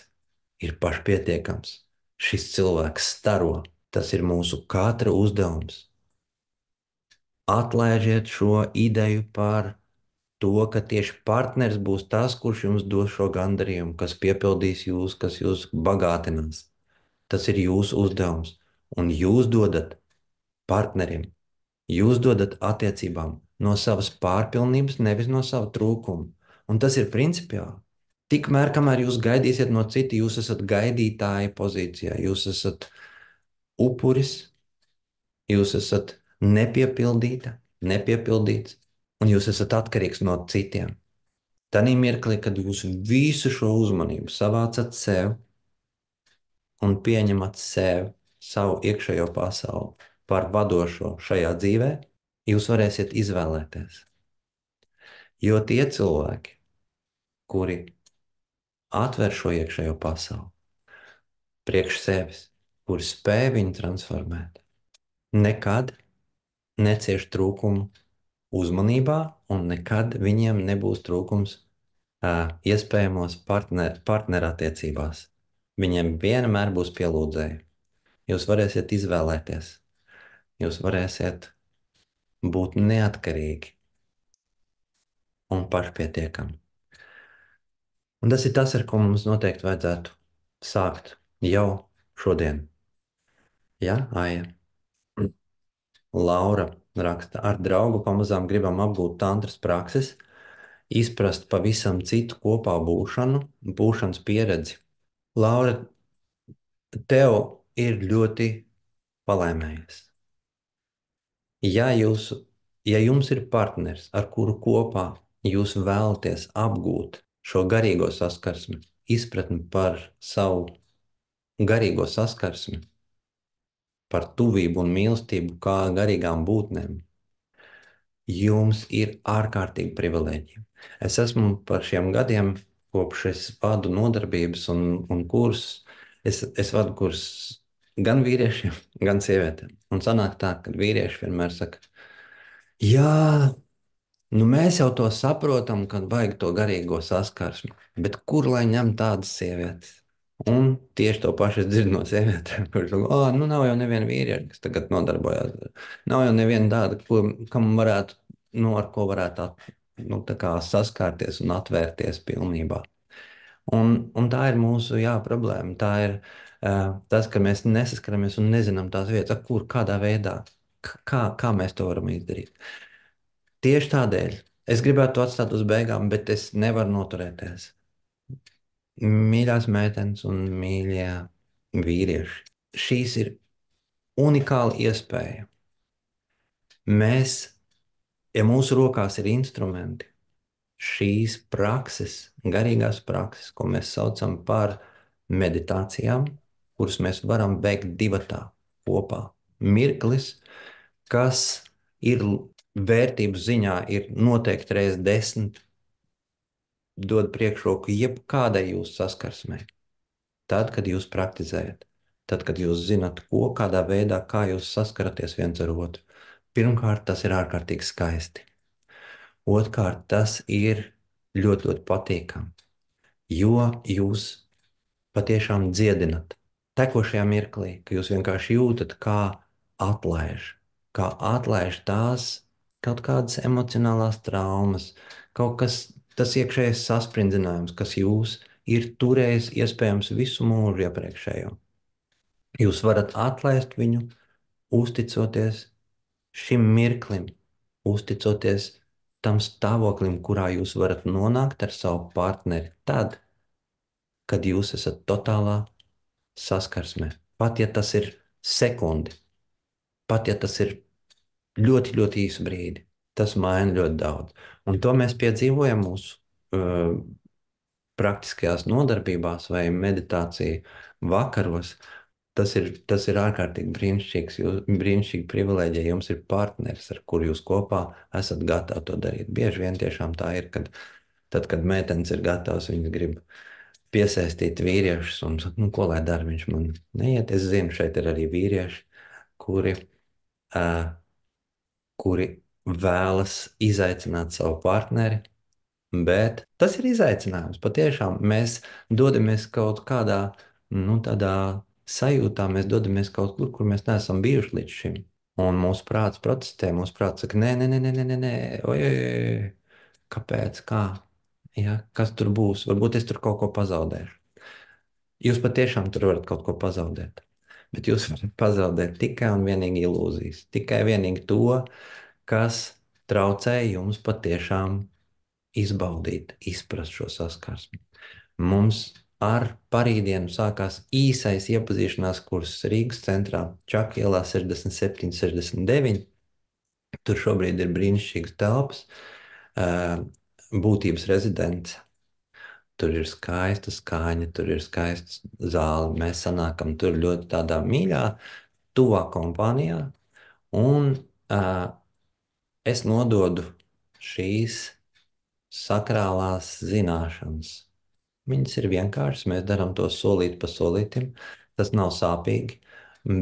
A: ir pašpietiekams. Šis cilvēks staro. Tas ir mūsu katra uzdevums. Atlaižiet šo ideju par to, ka tieši partneris būs tas, kurš jums dos šo gandarījumu, kas piepildīs jūs, kas jūs bagātinās. Tas ir jūsu uzdevums. Un jūs dodat partnerim, jūs dodat attiecībām no savas pārpilnības, nevis no sava trūkuma. Un tas ir principiāli. Tikmēr, kamēr jūs gaidīsiet no cita, jūs esat gaidītāja pozīcijā, jūs esat upuris, jūs esat nepiepildīta, nepiepildīts, un jūs esat atkarīgs no citiem. Tanī mirklī, kad jūs visu šo uzmanību savācat sev un pieņemat sev, savu iekšējo pasauli par vadošo šajā dzīvē, jūs varēsiet izvēlēties. Jo tie cilvēki, kuri atver šo iekšējo pasauli priekš sevis, kuri spēj viņu transformēt, nekad necieš trūkumu uzmanībā, un nekad viņiem nebūs trūkums iespējamos partnerattiecībās. Viņiem vienmēr būs pielūdzēji. Jūs varēsiet izvēlēties, jūs varēsiet būt neatkarīgi un pašpietiekami. Un tas ir tas, ar ko mums noteikti vajadzētu sākt jau šodien. Ja, Aija? Laura raksta, ar draugu pamazām gribam apgūt tantras prakses, izprast pavisam citu kopā būšanas pieredzi. Laura, tev ir ļoti palaimējies. Ja jums ir partners, ar kuru kopā jūs vēlaties apgūt šo garīgo saskarsmi, izpratni par savu garīgo saskarsmi, par tuvību un mīlestību kā garīgām būtnēm, jums ir ārkārtīgi privilēģija. Es esmu par šiem gadiem, kopš es vadu nodarbības un kursus, es vadu kursus gan vīriešiem, gan sievietēm. Un sanāk tā, ka vīrieši vienmēr saka, jā, nu mēs jau to saprotam, kad vajag to garīgo saskarsmi, bet kur lai ņem tādas sievietes? Un tieši to pašu es dzirdu no sievietēm, kurš saka, nu nav jau neviena vīrieša, kas tagad nodarbojas. Nav jau neviena tāda, kam varētu, ar ko varētu tā kā saskārties un atvērties pilnībā. Un tā ir mūsu problēma. Tā ir tas, ka mēs nesaskaramies un nezinām tās vietas, kādā veidā, kā mēs to varam izdarīt. Tieši tādēļ es gribētu to atstāt uz beigām, bet es nevaru noturēties. Mīļās meitenes un mīļie vīrieši, šīs ir unikāla iespēja. Mēs, ja mūsu rokās ir instrumenti, šīs prakses, garīgās prakses, ko mēs saucam par meditācijām, kuras mēs varam veikt divatā kopā. Mirklis, kas ir vērtības ziņā, ir noteikti reiz 10, dod priekšroku jebkādai jūsu saskarsmei. Tad, kad jūs praktizējat, tad, kad jūs zinat, kādā veidā, kā jūs saskaraties viens ar otru. Pirmkārt, tas ir ārkārtīgi skaisti. Otrkārt, tas ir ļoti, ļoti patīkami, jo jūs patiešām dziedinat tekošajā mirklī, ka jūs vienkārši jūtat, kā atlaiž tās kaut kādas emocionālās traumas, kaut kas, tas iekšējais saspringzinājums, kas jūs ir turējis iespējams visu mūžu iepriekšējo. Jūs varat atlaist viņu, uzticoties šim mirklim, uzticoties tam stāvoklim, kurā jūs varat nonākt ar savu partneri tad, kad jūs esat totālā saskarsmē. Pat ja tas ir sekundi, pat ja tas ir ļoti, ļoti īsu brīdi. Tas maina ļoti daudz. Un to mēs piedzīvojam mūsu praktiskajās nodarbībās vai meditāciju vakaros. Tas ir ārkārtīgi brīnišķīgs, brīnišķīga privilēģija. Jums ir partneris, ar kuru jūs kopā esat gatavi to darīt. Bieži vien tiešām tā ir, kad tad, kad meitenes ir gatavas, viņas grib piesaistīt vīriešus un saka, nu, ko lai dara, viņš man neiet. Es zinu, šeit ir arī vīrieši, kuri, uh, kuri vēlas izaicināt savu partneri. Bet tas ir izaicinājums. Patiešām mēs dodamies kaut kādā, nu, tādā sajūtā, mēs dodamies kaut kur, kur mēs neesam bijuši līdz šim. Un mūsu prāts protestē, mūsu prāts saka, nē, nē, nē, nē, nē, nē, nē, oi, oi, oi, kāpēc, kā? Ja, kas tur būs? Varbūt es tur kaut ko pazaudēšu. Jūs patiešām tur varat kaut ko pazaudēt. Bet jūs varat pazaudēt tikai un vienīgi ilūzijas. Tikai vienīgi to, kas traucē jums patiešām izbaudīt, izprast šo saskarsmi. Mums ar parīdienu sākās īsais iepazīšanās kurs Rīgas centrā, Čakas ielā 67, 69. Tur šobrīd ir brīnišķīgas telpas, būtības rezidents. Tur ir skaista skaņa, tur ir skaists zāle. Mēs sanākam tur ļoti tādā mīļā, tuvā kompānijā. Un es nododu šīs sakrālās zināšanas. Viņas ir vienkāršas, mēs darām to solīt pa solītim. Tas nav sāpīgi,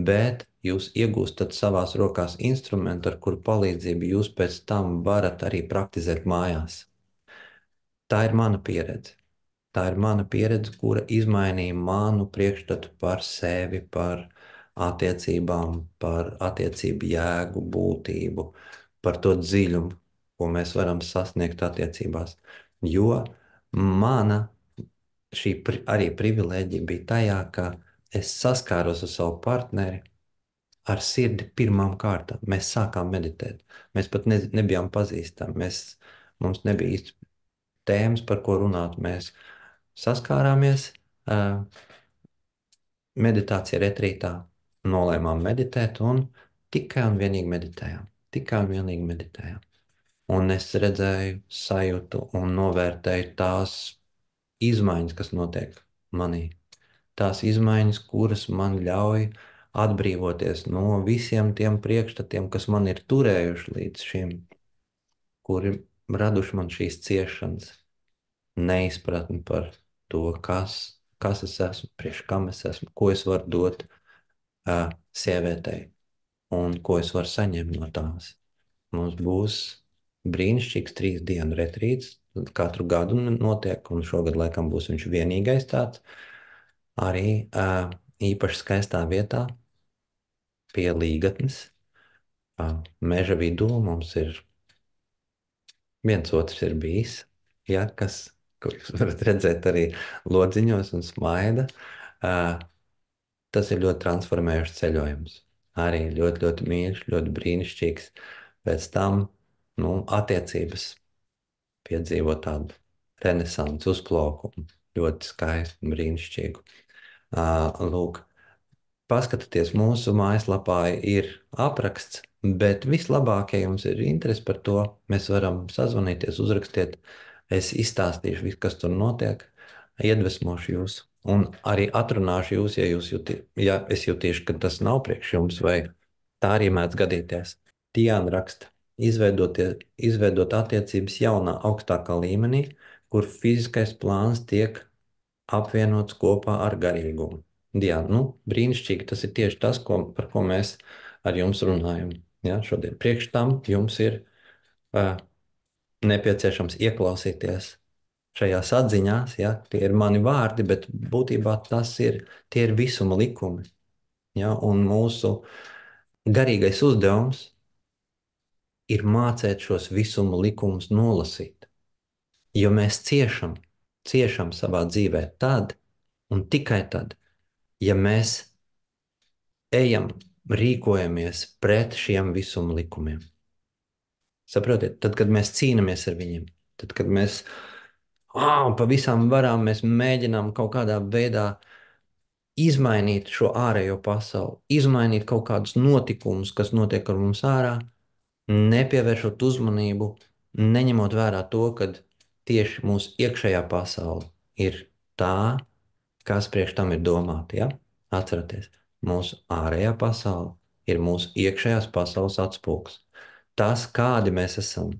A: bet jūs iegūstat savās rokās instrumentu, ar kuru palīdzību jūs pēc tam varat arī praktizēt mājās. Tā ir mana pieredze. Tā ir mana pieredze, kura izmainīja manu priekšstatu par sevi, par attiecībām, par attiecību jēgu, būtību, par to dziļumu, ko mēs varam sasniegt attiecībās. Jo mana arī privilēģija bija tajā, ka es saskāros ar savu partneri ar sirdi pirmām kārtām. Mēs sākām meditēt. Mēs pat nebijām pazīstami. Mums nebija īsti tēmas, par ko runāt. Mēs saskārāmies meditācija retrītā, nolēmām meditēt un tikai un vienīgi meditējām. Tikai un vienīgi meditējām. Un es redzēju, sajūtu un novērtēju tās izmaiņas, kas notiek manī. Tās izmaiņas, kuras man ļauj atbrīvoties no visiem tiem priekšstatiem, kas man ir turējuši līdz šim, kuri raduši man šīs ciešanas, neizpratni par to, kas es esmu, priekš kam es esmu, ko es varu dot sievietei un ko es varu saņemt no tās. Mums būs brīnišķīgs 3 dienu retrīts. Katru gadu notiek, un šogad laikam būs viņš vienīgais tāds. Arī īpaši skaistā vietā pie Līgatnes. Meža vidū mums ir viens otrs ir bijis, ja, ko jūs varat redzēt arī lodziņos un smaida. Tas ir ļoti transformējošs ceļojums. Arī ļoti, ļoti mīļš, ļoti brīnišķīgs. Pēc tam, nu, attiecības piedzīvo tādu renesansu uzplaukumu, ļoti skaistu un brīnišķīgu. Lūk, paskatieties, mūsu mājaslapā ir apraksts, bet vislabāk, ja jums ir interesi par to, mēs varam sazvanīties, uzrakstiet. Es izstāstīšu visu, kas tur notiek, iedvesmošu jūs un arī atrunāšu jūs, ja es jutīšu, ka tas nav priekš jums, vai tā arī mēdz gadīties. Diana raksta, izveidot attiecības jaunā, augstākā līmenī, kur fiziskais plāns tiek apvienots kopā ar garīgumu. Diana, nu, brīnišķīgi, tas ir tieši tas, par ko mēs ar jums runājam. Ja, šodien priekš tam jums ir nepieciešams ieklausīties šajās atziņās. Ja, tie ir mani vārdi, bet būtībā tie ir visuma likumi. Ja, un mūsu garīgais uzdevums ir mācīt šos visuma likumus nolasīt. Jo mēs ciešam savā dzīvē tad un tikai tad, ja mēs ejam, rīkojamies pret šiem visuma likumiem. Saprotiet, tad, kad mēs cīnāmies ar viņiem, tad, kad mēs pa visām varām mēs mēģinām kaut kādā veidā izmainīt šo ārējo pasauli, izmainīt kaut kādus notikumus, kas notiek ar mums ārā, nepievēršot uzmanību, neņemot vērā to, ka tieši mūsu iekšējā pasaule ir tā, kas priekš tam ir domāta. Ja? Atcerieties, mūsu ārējā pasaule ir mūsu iekšējās pasaules atspūgs. Tas, kādi mēs esam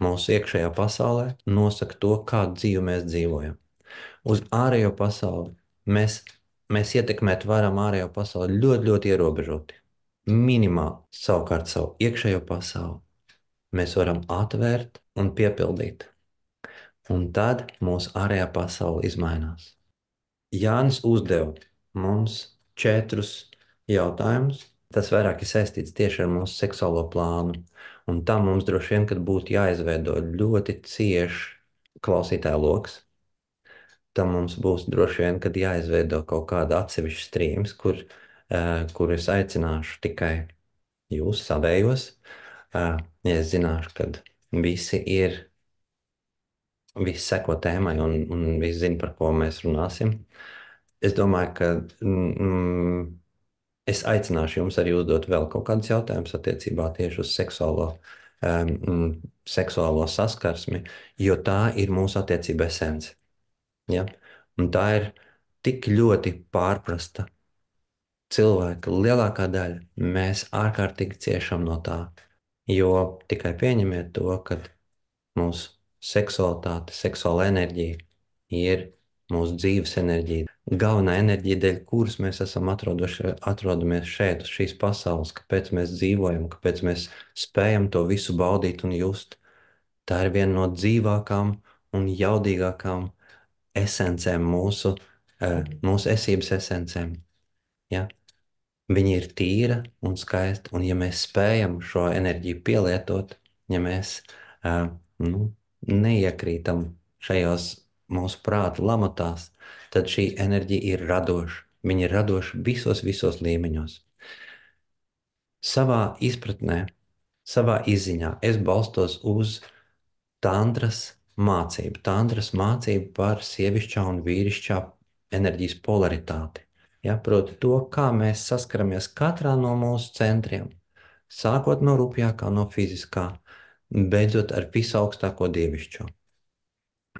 A: mūsu iekšējā pasaulē, nosaka to, kādu dzīvi mēs dzīvojam. Uz ārējo pasauli mēs ietekmēt varam ārējo pasauli ļoti, ļoti ierobežoti. Minimāli. Savukārt savu iekšējo pasauli mēs varam atvērt un piepildīt. Un tad mūsu ārējā pasaule izmainās. Jānis uzdeva mums 4 jautājumus. Tas vairāk ir saistīts tieši ar mūsu seksuālo plānu. Un tam mums droši vien, kad būtu jāizveido ļoti cieši klausītāja lokus. Tam mums būs droši vien, kad jāizveido kaut kāda atsevišķa strīms, kur es aicināšu tikai jūs savējos. Ja es zināšu, ka visi seko tēmai un visi zina, par ko mēs runāsim. Es domāju, ka es aicināšu jums arī uzdot vēl kaut kādus jautājumus attiecībā tieši uz seksuālo saskarsmi, jo tā ir mūsu attiecība esence. Ja? Un tā ir tik ļoti pārprasta cilvēka lielākā daļa. Mēs ārkārtīgi ciešam no tā, jo tikai pieņemiet to, ka mūsu seksualitāte, seksuāla enerģija ir mūsu dzīves enerģija. Galvenā enerģija, dēļ kuras mēs esam atrodamies šeit, uz šīs pasaules, kāpēc mēs dzīvojam, kāpēc mēs spējam to visu baudīt un just. Tā ir viena no dzīvākām un jaudīgākām esencēm, mūsu esības esencēm. Ja? Viņa ir tīra un skaista, un ja mēs spējam šo enerģiju pielietot, ja mēs neiekrītam šajos mūsu prāta lamatās, tad šī enerģija ir radoša. Viņa ir radoša visos līmeņos. Savā izpratnē, savā izziņā es balstos uz tantras mācību. Tantras mācību par sievišķā un vīrišķā enerģijas polaritāti. Ja, proti to, kā mēs saskaramies katrā no mūsu centriem, sākot no rupjākā, no fiziskā, beidzot ar visaugstāko dievišķo.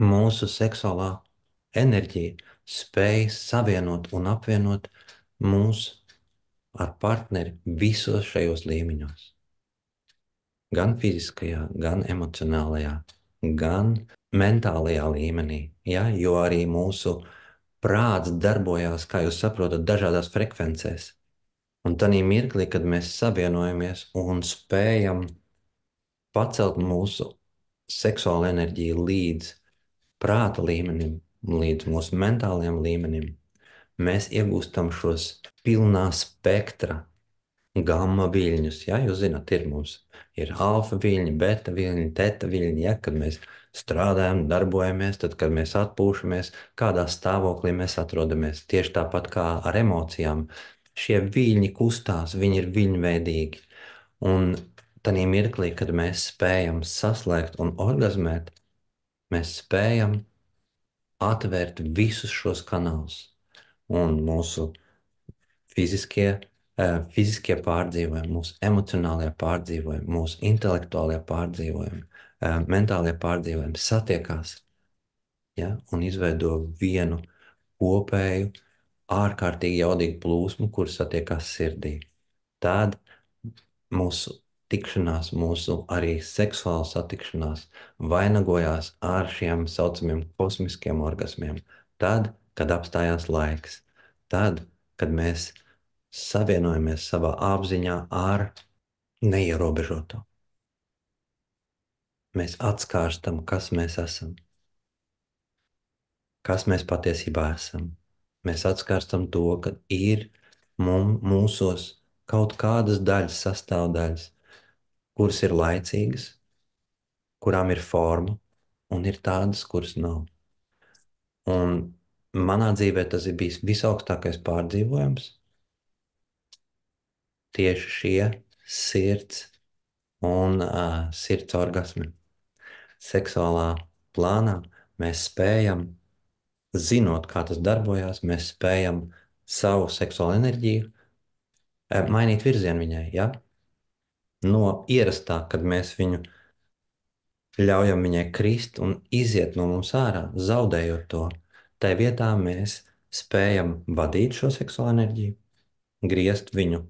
A: Mūsu seksuālā enerģija spēj savienot un apvienot mūs ar partneri visos šajos līmeņos. Gan fiziskajā, gan emocionālajā, gan mentālajā līmenī, ja? Jo arī mūsu prāts darbojās, kā jūs saprotat, dažādās frekvencēs. Un tādā mirklī, kad mēs savienojamies un spējam pacelt mūsu seksuālo enerģiju līdz prāta līmenim, līdz mūsu mentālajiem līmenim, mēs iegūstam šos pilnā spektra gamma viļņus. Ja? Jūs zināt, ir alfa viļņi, beta viļņi, teta viļņi. Ja? Kad mēs strādājam, darbojamies, tad, kad mēs atpūšamies, kādā stāvoklī mēs atrodamies. Tieši tāpat kā ar emocijām. Šie viļņi kustās, viņi ir viļņveidīgi. Un tādā mirklī, kad mēs spējam saslēgt un orgazmēt, mēs spējam atvērt visus šos kanālus. Un mūsu fiziskie pārdzīvojumi, mūsu emocionālie pārdzīvojumi, mūsu intelektuālie pārdzīvojumi, mentālie pārdzīvojumi satiekās, ja, un izveido vienu kopēju, ārkārtīgi jaudīgu plūsmu, kur satiekās sirdī. Tad mūsu tikšanās, mūsu arī seksuāla satikšanās vainagojās ar šiem saucamiem kosmiskiem orgasmiem. Tad, kad apstājās laiks, tad, kad mēs savienojamies savā apziņā ar neierobežoto. Mēs atskārstam, kas mēs esam, kas mēs patiesībā esam. Mēs atskārstam to, ka ir mūsos kaut kādas daļas, sastāvdaļas, kuras ir laicīgas, kurām ir forma, un ir tādas, kuras nav. Un manā dzīvē tas ir bijis visaugstākais pārdzīvojums. Tieši šie sirds un sirds orgasmi. Seksuālā plānā mēs spējam, zinot, kā tas darbojas, mēs spējam savu seksuālo enerģiju mainīt virzienu viņai. Ja? no ierastā, kad mēs viņu ļaujam viņai krist un iziet no mums ārā, zaudējot to. Tai vietā mēs spējam vadīt šo seksuālo enerģiju, griezt viņu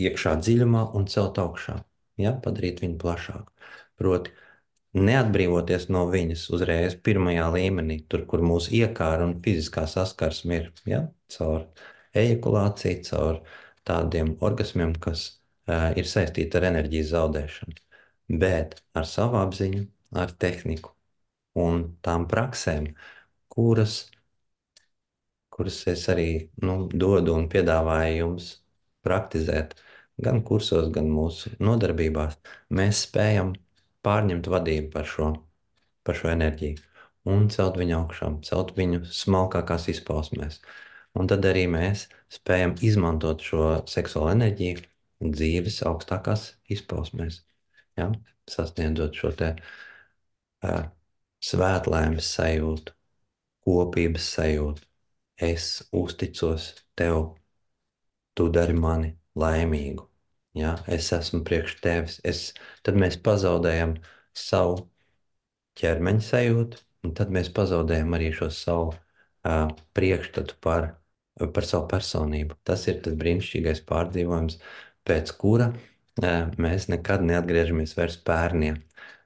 A: iekšā dziļumā un celt augšā, ja? Padarīt viņu plašāku. Proti, neatbrīvoties no viņas uzreiz pirmajā līmenī, tur, kur mūsu iekāra un fiziskā saskarsme ir, ja? Caur ejakulāciju, caur tādiem orgasmiem, kas ir saistīti ar enerģijas zaudēšanu. Bet ar savu apziņu, ar tehniku un tām praksēm, kuras es arī dodu un piedāvāju jums praktizēt gan kursos, gan mūsu nodarbībās, mēs spējam pārņemt vadību par šo enerģiju un celt viņu augšā, celt viņu smalkākās izpausmēs. Un tad arī mēs spējam izmantot šo seksuālo enerģiju dzīves augstākās izpausmēs, ja? Sasniedzot šo te svētlaimes sajūtu, kopības sajūtu. Es uzticos tev, tu dari mani laimīgu. Ja? Es esmu priekš tevis. Tad mēs pazaudējam savu ķermeņa sajūtu, un tad mēs pazaudējam arī šo savu priekšstatu par savu personību. Tas ir tas brīnišķīgais pārdzīvojums, pēc kura mēs nekad neatgriežamies vairs bērniem,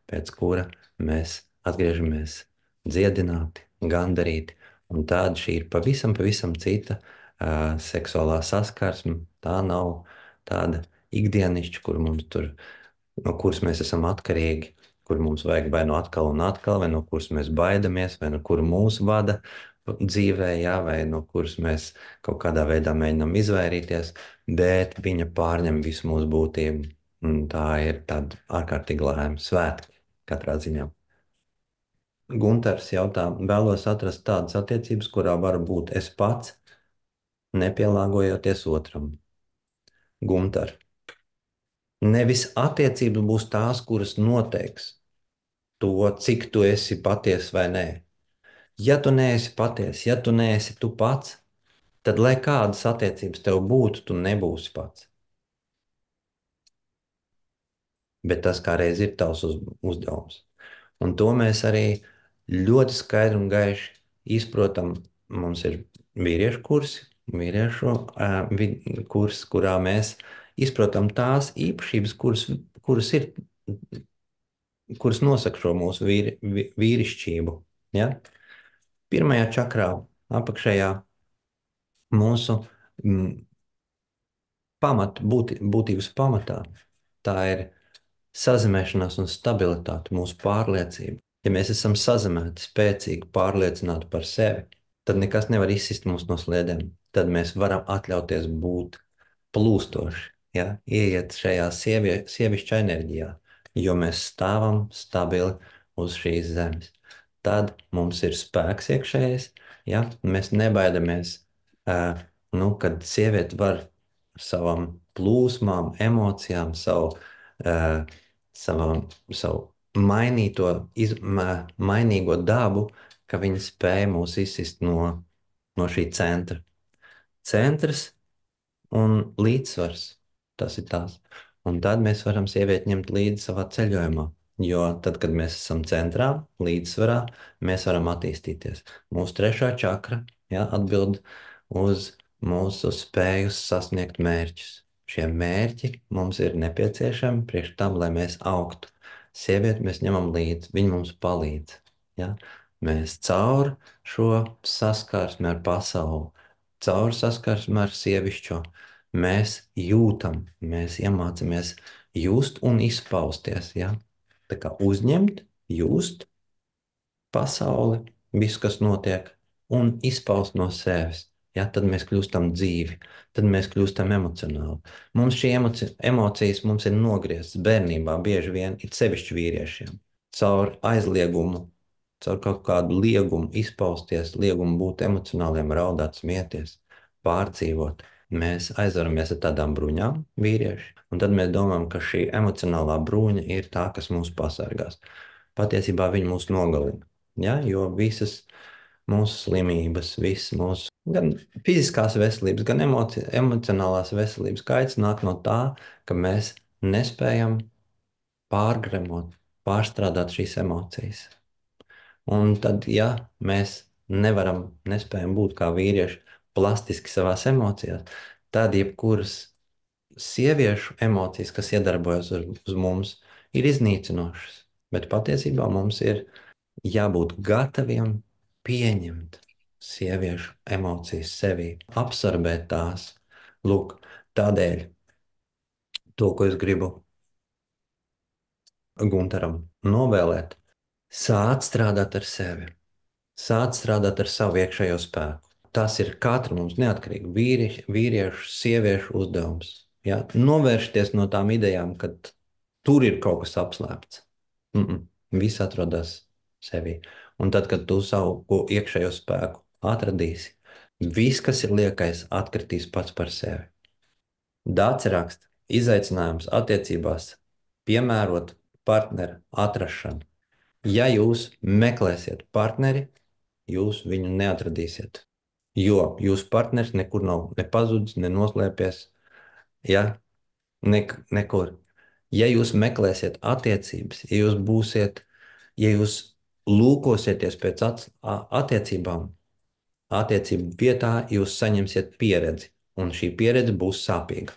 A: pēc kura mēs atgriežamies dziedināti, gandarīti. Un tāda šī ir pavisam cita seksuālā saskarsme. Tā nav tāda ikdienišķa, kur mums tur, no kuras mēs esam atkarīgi, kur mums vajag vai no atkal un atkal, vai no kuras mēs baidamies, vai no kura mūs vada dzīvē, jā, vai no kuras mēs kaut kādā veidā mēģinām izvairīties, bet viņa pārņem visu mūsu būtību. Un tā ir tāda ārkārtīgi laime, svētki katrā ziņā. Gunters jautā, vēlos atrast tādas attiecības, kurā var būt es pats, nepielāgojoties otram. Gunter, nevis attiecības būs tās, kuras noteiks to, cik tu esi patiess vai nē. Ja tu neesi patiess, ja tu neesi tu pats, tad lai kādas attiecības tev būtu, tu nebūsi pats. Bet tas kādreiz ir tavs uzdevums. Un to mēs arī ļoti skaidri un gaiši izprotam. Mums ir vīriešu kursi, kurs, kurā mēs izprotam tās īpašības, kuras nosaka šo mūsu vīrišķību. Ja? Pirmajā čakrā, apakšējā mūsu būtības pamatā, tā ir sazināšanās un stabilitāte, mūsu pārliecība. Ja mēs esam sazināti, spēcīgi, pārliecināti par sevi, tad nekas nevar izsist mūs no sliedēm. Tad mēs varam atļauties būt plūstoši, ja? Ieiet šajā sievišķā enerģijā, jo mēs stāvam stabili uz šīs zemes. Tad mums ir spēks iekšējais, ja? Mēs nebaidamies, kad sieviete var ar savām plūsmām, emocijām, savu mainīgo dabu, ka viņi spēja mūs izsist no šī centra. Centrs un līdzsvars, tas ir tās. Un tad mēs varam sievieti ņemt līdzi savā ceļojumā, jo tad, kad mēs esam centrā, līdzsvarā, mēs varam attīstīties. Mūsu trešā čakra, ja, atbild uz mūsu spēju sasniegt mērķus. Šie mērķi mums ir nepieciešami priekš tam, lai mēs augtu. Sievieti mēs ņemam līdzi, viņa mums palīdz. Ja? Mēs caur šo saskarsmi ar pasauli, caur saskarsmi ar sievišķo, mēs jūtam, mēs iemācāmies just un izpausties. Ja? Tā kā uzņemt, just pasauli, visu, kas notiek, un izpaust no sevis. Ja, tad mēs kļūstam dzīvi, tad mēs kļūstam emocionāli. Mums šī emocijas mums ir nogrieztas bērnībā, bieži vien ir sevišķi vīriešiem. Caur aizliegumu, caur kaut kādu liegumu izpausties, liegumu būt emocionāliem, raudāt, smieties, pārdzīvot. Mēs aizvaramies ar tādām bruņām, vīrieši, un tad mēs domājam, ka šī emocionālā bruņa ir tā, kas mūs pasargās. Patiesībā viņi mūs nogalina, ja? Jo visas mūsu slimības, visas mūsu gan fiziskās veselības, gan emocionālās veselības kaits nāk no tā, ka mēs nespējam pārgremot, pārstrādāt šīs emocijas. Un tad, ja mēs nespējam būt kā vīrieši plastiski savās emocijās, tad jebkuras sieviešu emocijas, kas iedarbojas uz mums, ir iznīcinošas. Bet patiesībā mums ir jābūt gataviem pieņemt sieviešu emocijas sevī, absorbēt tās. Lūk, tādēļ to, ko es gribu Guntaram novēlēt, sāc strādāt ar sevi, sāc strādāt ar savu iekšējo spēku. Tas ir katra mums neatkarīgi vīriešu, sieviešu uzdevums. Ja? Novēršties no tām idejām, ka tur ir kaut kas apslēpts. Viss atrodas sevī. Un tad, kad tu savu iekšējo spēku atradīsi, viss, kas ir liekais, atkritīs pats par sevi. Dācis raksta, izaicinājums attiecībās piemērot partneru atrašanu. Ja jūs meklēsiet partneri, jūs viņu neatradīsiet. Jo jūsu partneris nekur nav ne pazudis, ne noslēpies. Ja? Nekur. Ja jūs meklēsiet attiecības, ja jūs lūkosieties pēc attiecībām, attiecību vietā jūs saņemsiet pieredzi, un šī pieredze būs sāpīga.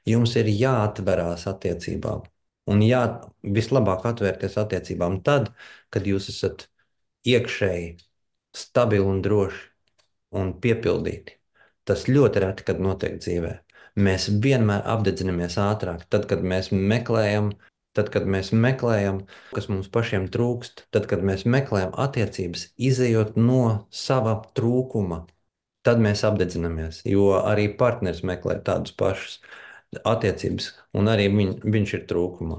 A: Jums ir jāatverās attiecībām, un vislabāk atvērties attiecībām tad, kad jūs esat iekšēji stabili un droši un piepildīti. Tas ļoti reti, kad notiek dzīvē. Mēs vienmēr apdedzinamies ātrāk, tad, kad mēs meklējam, kas mums pašiem trūkst, tad, kad mēs meklējam attiecības, izējot no sava trūkuma, tad mēs apdedzinamies, jo arī partneris meklē tādus pašus attiecības, un arī viņš ir trūkumā.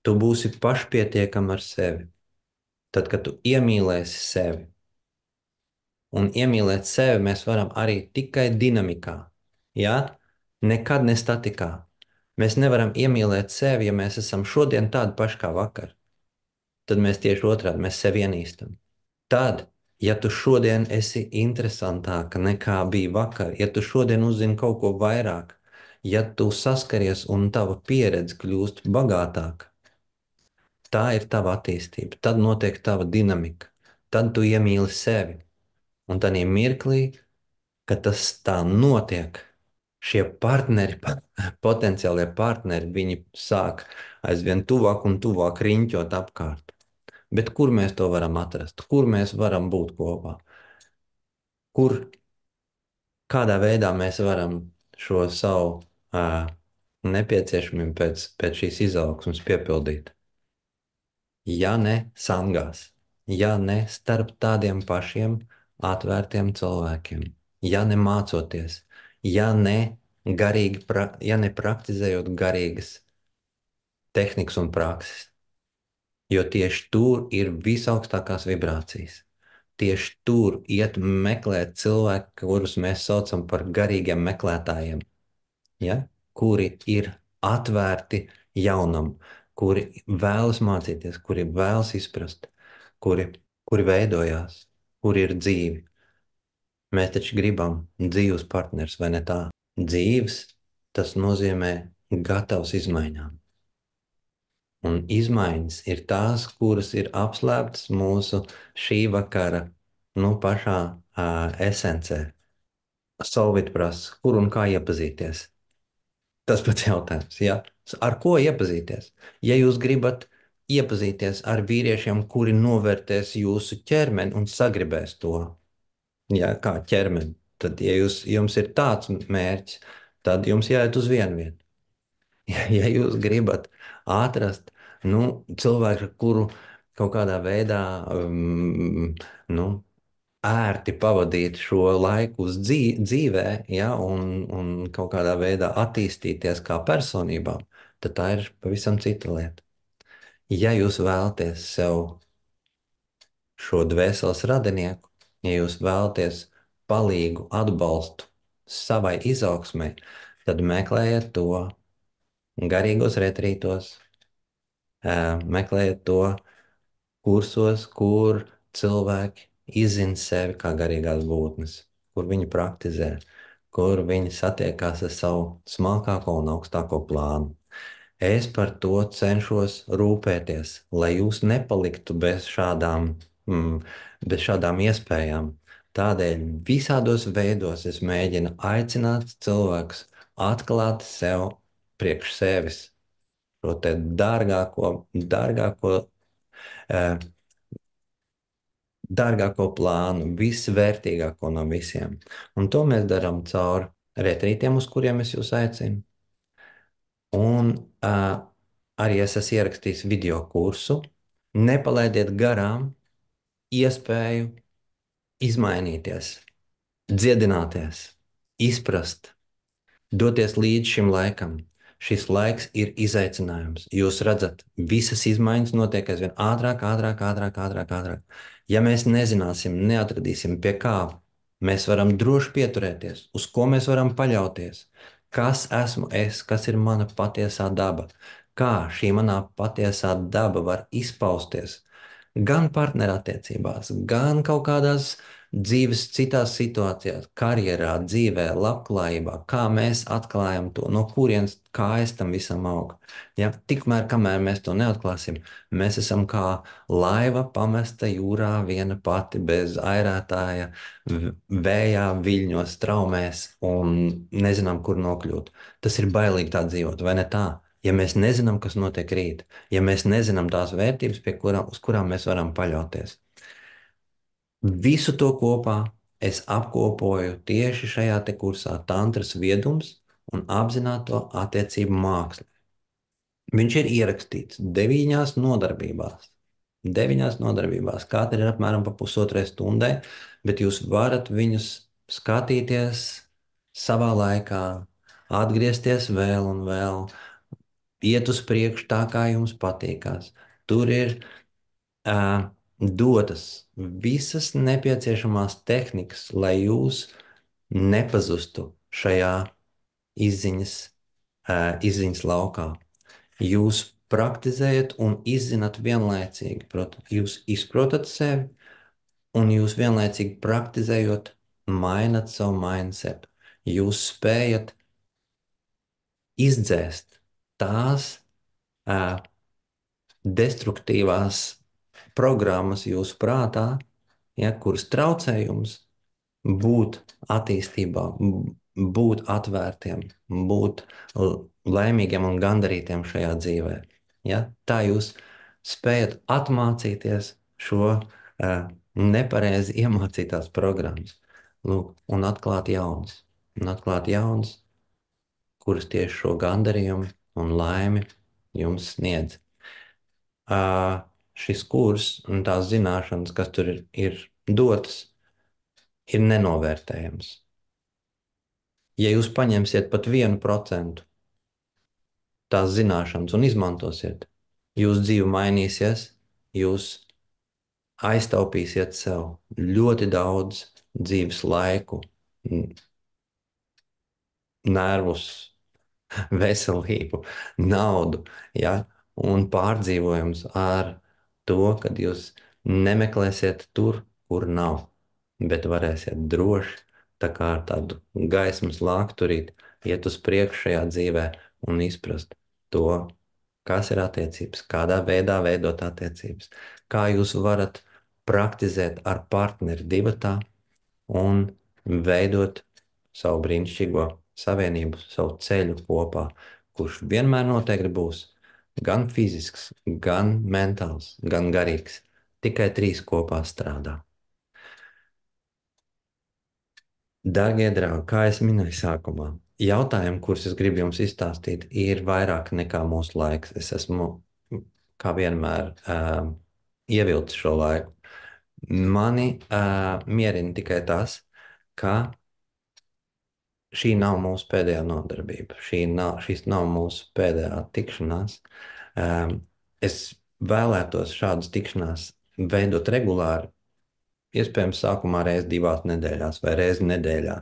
A: Tu būsi pašpietiekam ar sevi. Tad, kad tu iemīlēsi sevi, un iemīlēt sevi mēs varam arī tikai dinamikā, ja? Nekad ne statikā. Mēs nevaram iemīlēt sevi, ja mēs esam šodien tādi paši kā vakar. Tad mēs tieši otrādi, mēs sevi ienīstam. Tad, ja tu šodien esi interesantāka nekā bija vakar, ja tu šodien uzzini kaut ko vairāk, ja tu saskaries un tava pieredze kļūst bagātāka, tā ir tava attīstība, tad notiek tava dinamika, tad tu iemīli sevi. Un tādā mirklī, kad tas tā notiek, šie partneri, potenciālie partneri, viņi sāk aizvien tuvāk un tuvāk riņķot apkārt. Bet kur mēs to varam atrast? Kur mēs varam būt kopā? Kādā veidā mēs varam šo savu nepieciešamību pēc šīs izaugsmes piepildīt? Ja ne sangās, ja ne starp tādiem pašiem atvērtiem cilvēkiem, ja ne mācoties, ja ne praktizējot garīgas tehnikas un prakses, jo tieši tur ir visaugstākās vibrācijas. Tieši tur iet meklēt cilvēku, kurus mēs saucam par garīgiem meklētājiem, ja? Kuri ir atvērti jaunam, kuri vēlas mācīties, kuri vēlas izprast, kuri veidojās, kuri ir dzīvi. Mēs taču gribam dzīvus partners, vai ne tā? Dzīves, tas nozīmē gatavs izmaiņām. Un izmaiņas ir tās, kuras ir apslēptas mūsu šī vakara, pašā esencē. Solvit prasa, kur un kā iepazīties. Tas pats jautājums, ja? Ar ko iepazīties? Ja jūs gribat iepazīties ar vīriešiem, kuri novērtēs jūsu ķermeni un sagribēs to, ja, kā ķermeni, tad, ja jums ir tāds mērķis, tad jums jāiet uz vienu vietu. Ja jūs gribat atrast cilvēku, ar kuru kaut kādā veidā ērti pavadīt šo laiku uz dzīvē, ja, un kaut kādā veidā attīstīties kā personībām, tad tā ir pavisam cita lieta. Ja jūs vēlaties sev šo dvēseles radinieku, ja jūs vēlaties palīgu, atbalstu savai izaugsmai, tad meklējiet to garīgos retrītos, meklējiet to kursos, kur cilvēki izzina sevi kā garīgās būtnes, kur viņi praktizē, kur viņi satiekās ar savu smalkāko un augstāko plānu. Es par to cenšos rūpēties, lai jūs nepaliktu mm, bez šādām iespējām. Tādēļ visādos veidos es mēģinu aicināt cilvēkus atklāt sev priekš sevis šo te eh, dārgāko plānu, visvērtīgāko no visiem. Un to mēs darām caur retrītiem, uz kuriem es jūs aicinu. Un arī es esmu ierakstījis video kursu. Nepalaidiet garām iespēju izmainīties, dziedināties, izprast, doties līdz šim laikam. Šis laiks ir izaicinājums. Jūs redzat, visas izmaiņas notiek aizvien ātrāk, ātrāk, ātrāk, ātrāk, ātrāk. Ja mēs nezināsim, neatradīsim, pie kā mēs varam droši pieturēties, uz ko mēs varam paļauties, kas esmu es, kas ir mana patiesā daba, kā šī manā patiesā daba var izpausties gan partnerattiecībās, gan kaut kādās dzīves citās situācijās, karjerā, dzīvē, labklājībā, kā mēs atklājam to, no kurienes, kā es tam visam augu. Ja? Tikmēr, kamēr mēs to neatklāsim, mēs esam kā laiva pamesta jūrā viena pati bez airētāja, vējā, viļņos, traumēs un nezinām, kur nokļūt. Tas ir bailīgi tā dzīvot, vai ne tā? Ja mēs nezinām, kas notiek rīt, ja mēs nezinām tās vērtības, uz kurām mēs varam paļauties. Visu to kopā es apkopoju tieši šajā te kursā Tantras viedums un apzināto attiecību māksla. Viņš ir ierakstīts 9 nodarbībās. 9 nodarbībās, katra ir apmēram pa pusotrai stundai, bet jūs varat viņus skatīties savā laikā, atgriezties vēl un vēl, iet uz priekšu tā, kā jums patīkās. Tur ir dotas visas nepieciešamās tehnikas, lai jūs nepazustu šajā izziņas, izziņas laukā. Jūs praktizējat un izzināt vienlaicīgi. Jūs izprotat sevi, un jūs vienlaicīgi praktizējot, mainat savu mindset. Jūs spējat izdzēst tās destruktīvās programmas jūsu prātā, ja, kuras traucē jums būt attīstībā, būt atvērtiem, būt laimīgiem un gandarītiem šajā dzīvē. Ja? Tā jūs spējat atmācīties šo nepareizi iemācītās programmas, lūk, un atklāt jaunas. Un atklāt jaunas, kuras tieši šo gandarījumu un laimi jums sniedz. Šis kurs un tās zināšanas, kas tur ir dotas, ir nenovērtējams. Ja jūs paņemsiet pat 1% tās zināšanas un izmantosiet, jūsu dzīve mainīsies, jūs aiztaupīsiet sev ļoti daudz dzīves laiku, nervus, veselību, naudu, ja? Un pārdzīvojums ar to, ka jūs nemeklēsiet tur, kur nav, bet varēsiet droši, tā kā ar tādu gaismas lākturīt, iet uz priekšu šajā dzīvē un izprast to, kas ir attiecības, kādā veidā veidot attiecības, kā jūs varat praktizēt ar partneri divatā un veidot savu brīnišķīgo savienību, savu ceļu kopā, kurš vienmēr noteikti būs gan fizisks, gan mentāls, gan garīgs. Tikai 3 kopā strādā. Darbie draugi, kā es minēju sākumā, jautājumi, kurus es gribu jums izstāstīt, ir vairāk nekā mūsu laiks. Es esmu, kā vienmēr, ievilcis šo laiku. Mani mierina tikai tas, ka šī nav mūsu pēdējā nodarbība. Šis nav mūsu pēdējā tikšanās. Es vēlētos šādas tikšanās veidot regulāri, iespējams, sākumā reizi 2 nedēļās vai reizi nedēļā,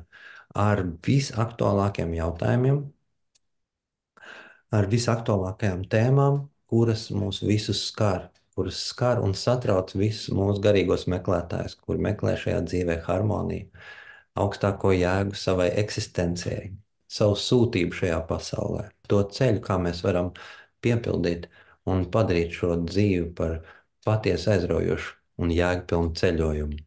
A: ar visaktuālākiem jautājumiem, ar visaktuālākajām tēmām, kuras mūs visus skar, kuras skar un satrauc visus mūsu garīgos meklētājus, kur meklē šajā dzīvē harmoniju, augstāko jēgu savai eksistencijai, savu sūtību šajā pasaulē, to ceļu, kā mēs varam piepildīt un padarīt šo dzīvi par patiesi aizraujošu un jēgpilnu ceļojumu.